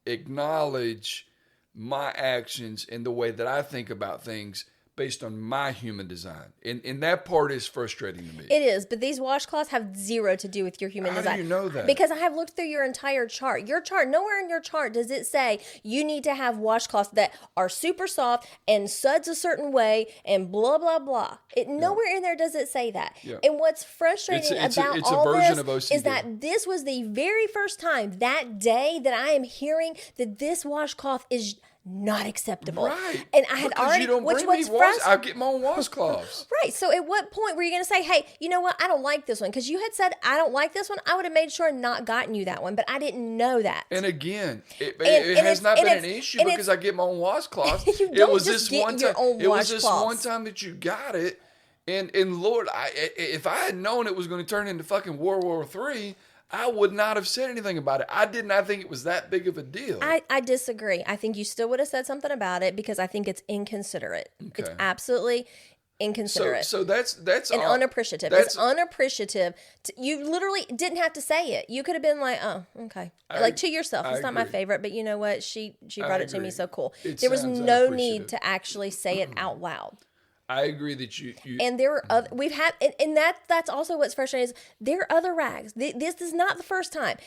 acknowledge my actions and the way that I think about things based on my human design. And that part is frustrating to me. It is, but these washcloths have zero to do with your human How design. do you know that? Because I have looked through your entire chart. Your chart, nowhere in your chart does it say you need to have washcloths that are super soft and suds a certain way and blah, blah, blah. Nowhere in there does it say that. Yeah. And what's frustrating It's about a all version this of OCD. is that this was the very first time that day that I am hearing that this washcloth is not acceptable. Right. And I had because already, you don't which bring me was wash. frustrating. I'll get my own washcloths. Right. So at what point were you going to say, hey, you know what? I don't like this one. Because you had said, I don't like this one. I would have made sure and not gotten you that one. But I didn't know that. And again, it And has it's- not and been an it's- issue and because I get my own washcloths. You It don't was just this get one your time. own It was this washcloths. one time that you got it. And Lord, if I had known it was going to turn into fucking World War III, I would not have said anything about it. I did not think it was that big of a deal. I disagree. I think you still would have said something about it because I think it's inconsiderate. Okay. It's absolutely inconsiderate. So that's and all- unappreciative. that's- It's unappreciative. You literally didn't have to say it. You could have been like, "Oh, okay," like to yourself. I It's not my agree. favorite, but you know what? She brought it to me agree. so cool. It There was sounds no unappreciative. need to actually say it out loud. I agree that you And there were other, we've had, and that's also what's frustrating is there are other rags. This is not the first time.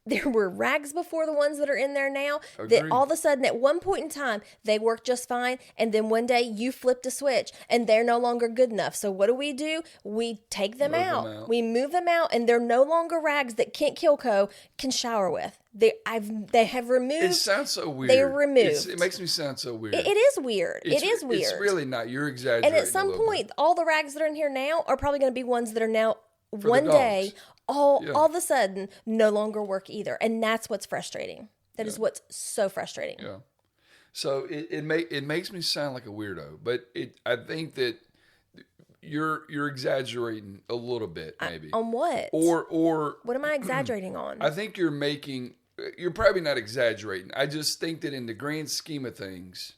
There were rags before the ones that are in there now that Agreed. all of a sudden at one point in time they worked just fine, and then one day you flipped a switch and they're no longer good enough. So what do? We take them Move them out. out. We move them out, and they're no longer rags that Kent Kilco can shower with. They have removed. It sounds so weird. They're removed. It makes me sound so weird. It is weird. It is weird. It's really not. You're exaggerating. And at some a little point, bit. all the rags that are in here now are probably going to be ones that are now the one day, dogs. all Yeah. of a sudden, no longer work either. And that's what's frustrating. That is what's so frustrating. Yeah. So it makes me sound like a weirdo, but I think that you're exaggerating a little bit, maybe. On what? Or What am I exaggerating on? I think you're probably not exaggerating. I just think that in the grand scheme of things,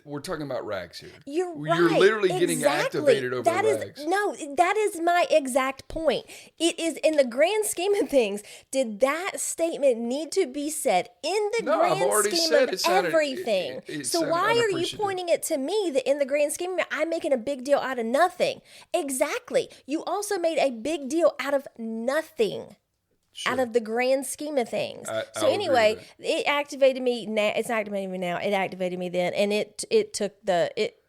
we're talking about rags here. You're You're literally getting Exactly. activated over That is rags. no, that is my exact point. It is in the grand scheme of things. Did that statement need to be said in the No, I've grand already scheme said of it sounded- everything? it So sounded why are you unappreciative. pointing it to me that in the grand scheme I'm making a big deal out of nothing? Exactly. You also made a big deal out of nothing. Out of the grand scheme of things. I'll So agree anyway, with it activated me now. It's activating me now. It activated me then, and it took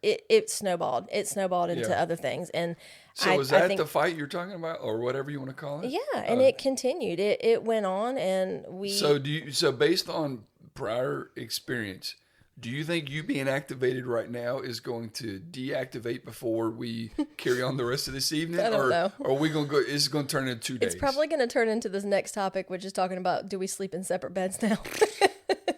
it snowballed. It snowballed into Yeah. other things, and So I is that think, the fight you're talking about, or whatever you want to call it? yeah, and it continued. It went on, and we. So based on prior experience, do you think you being activated right now is going to deactivate before we carry on the rest of this evening? I don't know. Or are we going to go? Is it going to turn in 2 days? It's probably going to turn into this next topic, which is talking about do we sleep in separate beds now?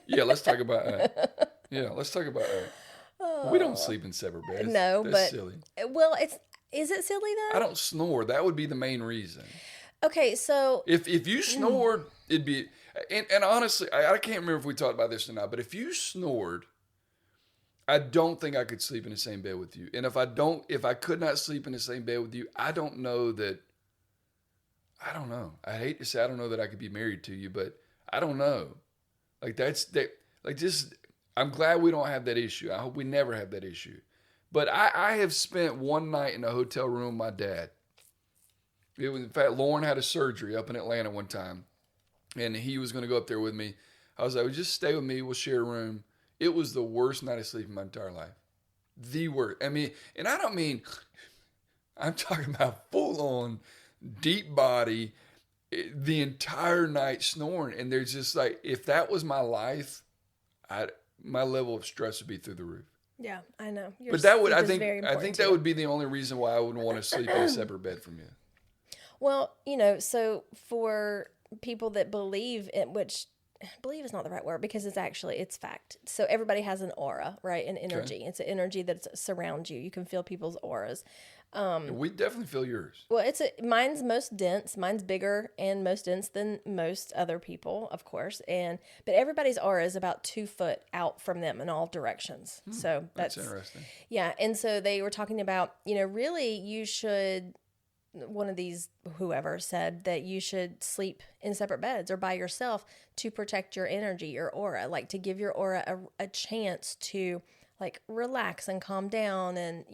Yeah, let's talk about that. Yeah, let's talk about that. We don't sleep in separate beds. No, That's but silly. well, is it silly though? I don't snore. That would be the main reason. Okay, so If you snored, it'd be. And honestly, I can't remember if we talked about this or not. But if you snored, I don't think I could sleep in the same bed with you. And if I could not sleep in the same bed with you, I don't know. I hate to say I don't know that I could be married to you, but I don't know. I'm glad we don't have that issue. I hope we never have that issue. But I have spent one night in a hotel room with my dad. In fact, Lauren had a surgery up in Atlanta one time, and he was going to go up there with me. I was like, well, just stay with me. We'll share a room. It was the worst night of sleep in my entire life. The worst. I mean, and I don't mean, I'm talking about full on deep body, the entire night snoring. And there's just like, if that was my life, my level of stress would be through the roof. yeah, I know. But that would, I think that would be the only reason why I wouldn't want to sleep in a separate bed from you. Well, so for people that believe in, which believe is not the right word because it's fact. So everybody has an aura, right? An energy. Okay. It's an energy that surrounds you. You can feel people's auras. We definitely feel yours. Well, mine's most dense. Mine's bigger and most dense than most other people, of course. But everybody's aura is about 2 foot out from them in all directions. So That's interesting. yeah. And so they were talking about, really you should, one of these, whoever said that you should sleep in separate beds or by yourself to protect your energy, your aura, like to give your aura a chance to like relax and calm down and,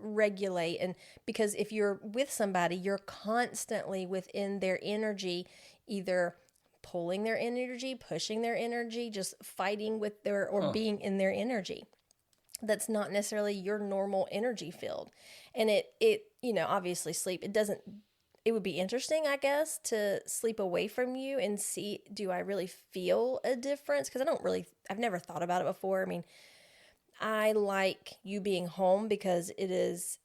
regulate. And because if you're with somebody, you're constantly within their energy, either pulling their energy, pushing their energy, just fighting with their, or being in their energy. That's not necessarily your normal energy field. And it obviously sleep, it would be interesting, I guess, to sleep away from you and see, do I really feel a difference? Because I've never thought about it before. I mean, I like you being home because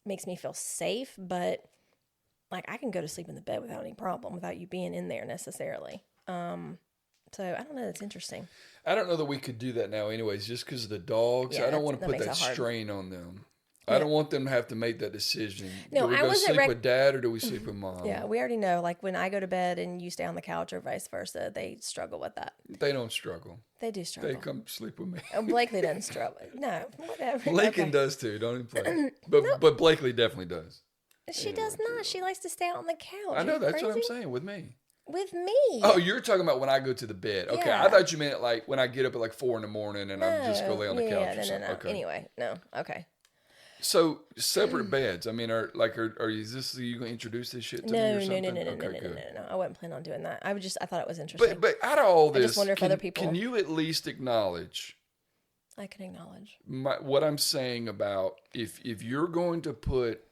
makes me feel safe, but like I can go to sleep in the bed without any problem, without you being in there necessarily. So I don't know. That's interesting. I don't know that we could do that now anyways, just because of the dogs. Yeah, I don't want to put that strain on them. I don't want them to have to make that decision. No, do we go sleep with dad or do we sleep with mom? Yeah, we already know. Like when I go to bed and you stay on the couch or vice versa, they struggle with that. They don't struggle. They do struggle. They come sleep with me. Oh, Blakely doesn't struggle. No, whatever. Lincoln does too. Don't even play. But Blakely definitely does. She does not. She likes to stay on the couch. I know. That's what I'm saying with me. With me. Oh, you're talking about when I go to the bed. Okay, Yeah. I thought you meant like when I get up at like 4 a.m. and I'm just go lay on the couch or something. No. Okay. Anyway, no. Okay. So separate beds. I mean, are you going to introduce this shit to me or something? No. I wasn't planning on doing that. I thought it was interesting. But out of all this, I just wonder if other people can you at least acknowledge? I can acknowledge what I'm saying about if you're going to put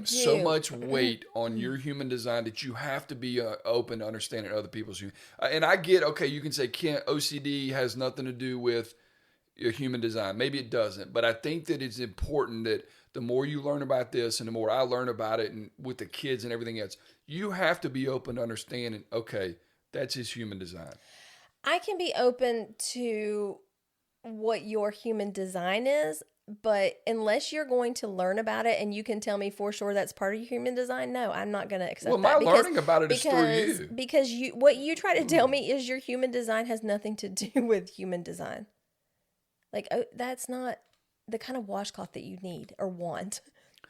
so much weight on your human design that you have to be open to understanding other people's and I get, okay, you can say OCD has nothing to do with your human design. Maybe it doesn't, but I think that it's important that the more you learn about this and the more I learn about it and with the kids and everything else, you have to be open to understanding, okay, that's his human design. I can be open to what your human design is, but unless you're going to learn about it and you can tell me for sure that's part of your human design, no, I'm not going to accept that. Well, my learning about it is through you. Because what you try to tell me is your human design has nothing to do with human design. Like, that's not the kind of washcloth that you need or want.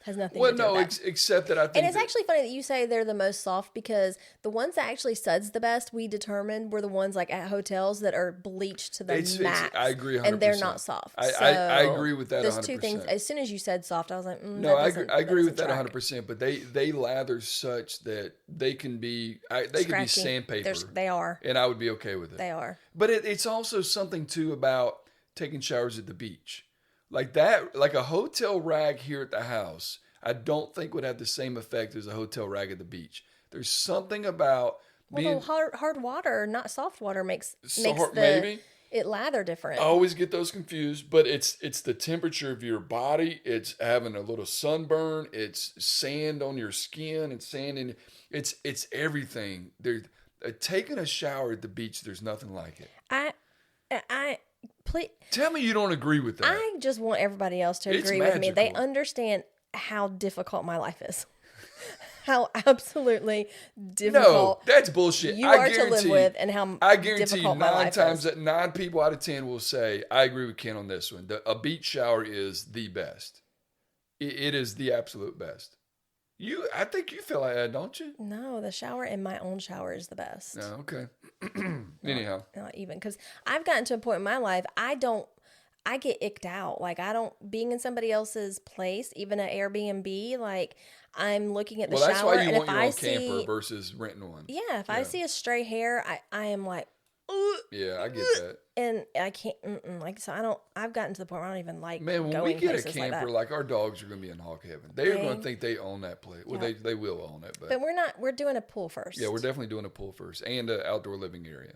Has nothing to do with that. Except that I think... And it's actually funny that you say they're the most soft because the ones that actually suds the best, we determined, were the ones like at hotels that are bleached to the max. I agree 100%. And they're not soft. I agree with that 100%. Those two things, as soon as you said soft, I was like, no, I agree with that 100%. But they lather such that they can be sandpaper. They are. And I would be okay with it. They are. But it's also something too about taking showers at the beach. Like that, like a hotel rag here at the house, I don't think would have the same effect as a hotel rag at the beach. There's something about being... Well, hard water, not soft water, makes it lather different. I always get those confused, but it's the temperature of your body. It's having a little sunburn. It's sand on your skin and sand in... It's everything. Taking a shower at the beach, there's nothing like it. Please, tell me you don't agree with that. I just want everybody else to agree with me. They understand how difficult my life is. How absolutely difficult. No, that's bullshit. You are to live with, and how I guarantee you, nine people out of 10 will say, "I agree with Ken on this one." A beach shower is the best. It is the absolute best. I think you feel like that, don't you? No, the shower in my own shower is the best. Oh, okay. Anyhow. Not even, because I've gotten to a point in my life, I get icked out. Like, being in somebody else's place, even at Airbnb, like, I'm looking at the shower. Well, that's why you and want your own camper versus renting one. Yeah, if I see a stray hair, I am like, ugh. Yeah, I get that. And I can't, I've gotten to the point where I don't even like Man, when going we get a places camper, like our dogs are going to be in hog heaven. They're going to think they own that place. Well, they will own it. But we're doing a pool first. Yeah, we're definitely doing a pool first and an outdoor living area.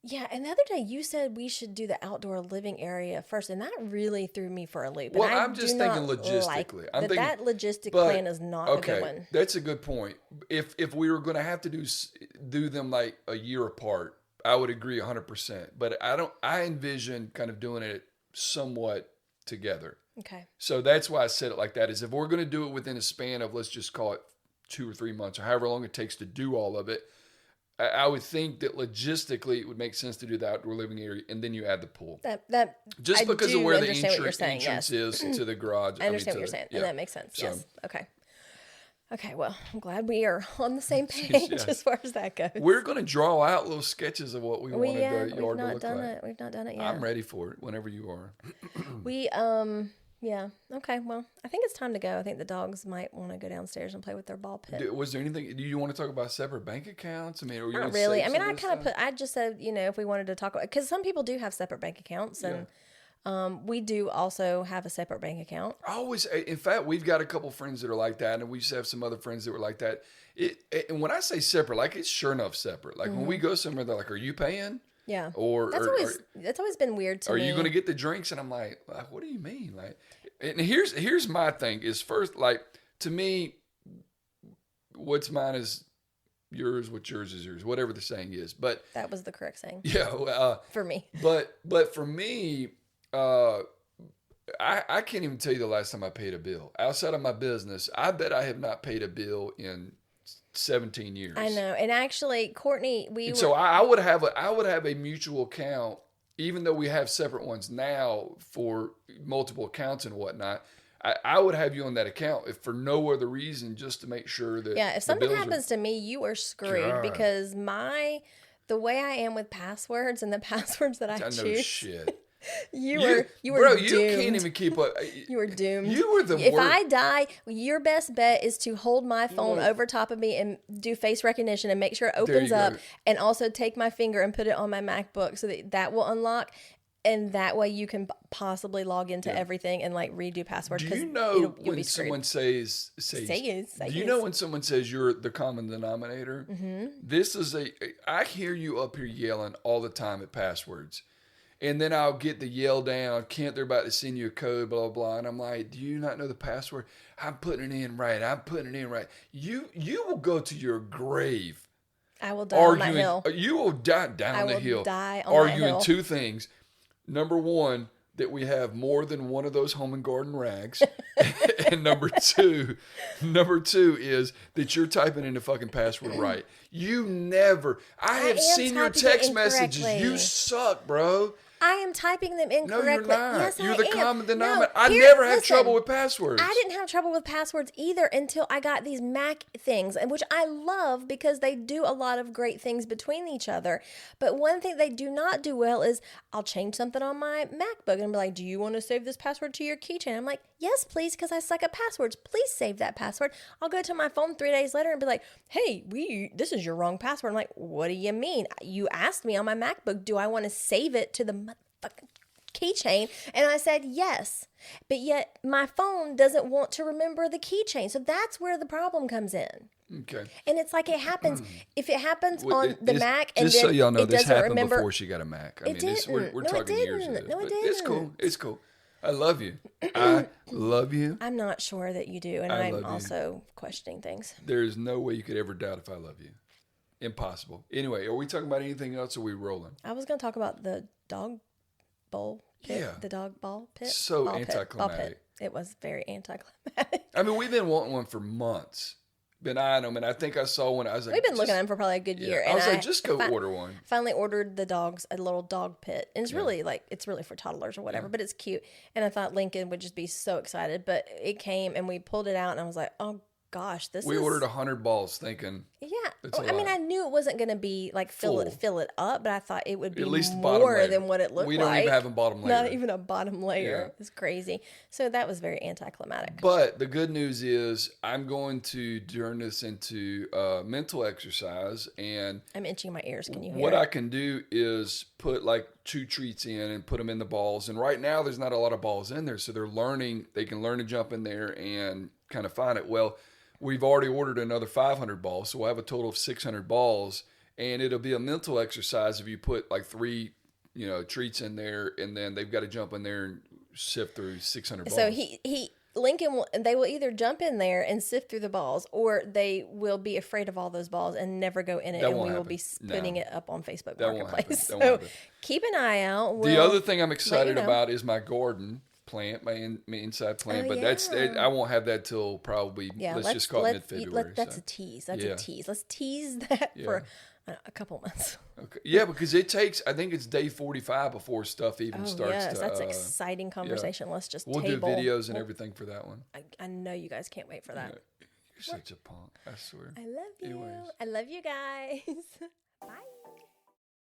Yeah, and the other day you said we should do the outdoor living area first, and that really threw me for a loop. Well, I'm just thinking logistically. That logistic plan is not a good one. That's a good point. If we were going to have to do them like a year apart, I would agree 100%. But I envision kind of doing it somewhat together. Okay. So that's why I said it like that. Is if we're going to do it within a span of, let's just call it 2 or 3 months, or however long it takes to do all of it, I would think that logistically it would make sense to do the outdoor living area and then you add the pool. Just because of where the entrance is to the garage. I understand what you're saying, and that makes sense. So, yes. Okay. Okay, well, I'm glad we are on the same page Yes. as far as that goes. We're going to draw out little sketches of what we wanted the yard we've to not look done like. it. We've not done it yet. I'm ready for it whenever you are. We yeah. Okay, well, I think it's time to go. I think the dogs might want to go downstairs and play with their ball pit. Was there anything? Do you want to talk about separate bank accounts? I mean, are you Not really. I mean, I kind of I just said, if we wanted to talk about, because some people do have separate bank accounts, and we do also have a separate bank account. In fact, we've got a couple friends that are like that, and we used to have some other friends that were like that. And when I say separate, like it's sure enough separate. Like when we go somewhere, they're like, "Are you paying?" Yeah. Or that's always been weird to me. Are you going to get the drinks? And I'm like, what do you mean? Like, and here's my thing is first, like, to me, what's mine is yours, what's yours is yours, whatever the saying is. But that was the correct saying. Yeah. For me. But for me, I can't even tell you the last time I paid a bill. Outside of my business, I bet I have not paid a bill in 17 years. I know. And actually, Courtney, so I would have a mutual account, even though we have separate ones now for multiple accounts and whatnot. I would have you on that account if for no other reason, just to make sure that if something happens to me, you are screwed. Because the way I am with passwords and the passwords that I choose. No shit. You were bro, doomed. You can't even keep up. You were doomed. You were the worst. If I die, your best bet is to hold my phone over top of me and do face recognition and make sure it opens up, and also take my finger and put it on my MacBook so that will unlock, and that way you can possibly log into everything and like redo passwords. Do you know you'll when someone says do you know when someone says you're the common denominator? Mm-hmm. This is I hear you up here yelling all the time at passwords. And then I'll get the yell down, Kent, they're about to send you a code, blah, blah, blah. And I'm like, do you not know the password? I'm putting it in right. You will go to your grave. I will die on that hill. You will die down the hill. Die on that hill. Arguing two things. Number one, that we have more than one of those home and garden rags. And number two is that you're typing in the fucking password right. I have seen your text messages. You suck, bro. I am typing them incorrectly. No, you're not. Yes, you're the common denominator. No, I never had trouble with passwords. I didn't have trouble with passwords either until I got these Mac things, and which I love because they do a lot of great things between each other. But one thing they do not do well is I'll change something on my MacBook and be like, do you want to save this password to your keychain? I'm like, yes, please, because I suck at passwords. Please save that password. I'll go to my phone 3 days later and be like, hey, this is your wrong password. I'm like, what do you mean? You asked me on my MacBook, do I want to save it to the motherfucking keychain? And I said yes. But yet my phone doesn't want to remember the keychain. So that's where the problem comes in. Okay. And it's like it happens. If it happens on the Mac and just then so y'all know, it this doesn't happened remember. before she got a Mac. We're talking years of this. No, it didn't. It's cool. It's cool. I love you. I love you. I'm not sure that you do, and I'm also questioning things. There is no way you could ever doubt if I love you. Impossible. Anyway, are we talking about anything else, or are we rolling? I was going to talk about the dog bowl pit. Yeah. The dog ball pit. So ball anticlimactic. Pit. It was very anticlimactic. I mean, we've been wanting one for months. Been eyeing them, and I think I saw one. I was like, we've been looking at them for probably a good year. I was like, just go order one. Finally ordered the dogs a little dog pit, and it's really for toddlers or whatever, but it's cute. And I thought Lincoln would just be so excited, but it came and we pulled it out, and I was like, oh gosh, we ordered 100 balls, thinking I mean, I knew it wasn't going to be like fill it up, but I thought it would be at least more than what it looked like. We don't even have a bottom layer. Not even a bottom layer. Yeah. It's crazy. So that was very anticlimactic. But the good news is I'm going to turn this into mental exercise, and I'm itching my ears. Can you hear what it? I can do is put like 2 treats in and put them in the balls. And right now there's not a lot of balls in there, so they can learn to jump in there and kind of find it. Well, we've already ordered another 500 balls, so we'll have a total of 600 balls, and it'll be a mental exercise if you put like 3, treats in there, and then they've got to jump in there and sift through 600 balls. So they will either jump in there and sift through the balls, or they will be afraid of all those balls and never go in it, and we will be putting it up on Facebook Marketplace. So keep an eye out. The other thing I'm excited about is my garden plant, my inside plant, I won't have that till probably let's just call it mid-February. That's a tease. That's a tease. Let's tease that for a couple months. Okay. Yeah, because it takes, I think it's day 45 before stuff even starts. Yes, that's an exciting conversation. Let's just we'll do videos and everything for that one. I know you guys can't wait for that. You're such a punk. I swear. I love you. Anyways. I love you guys.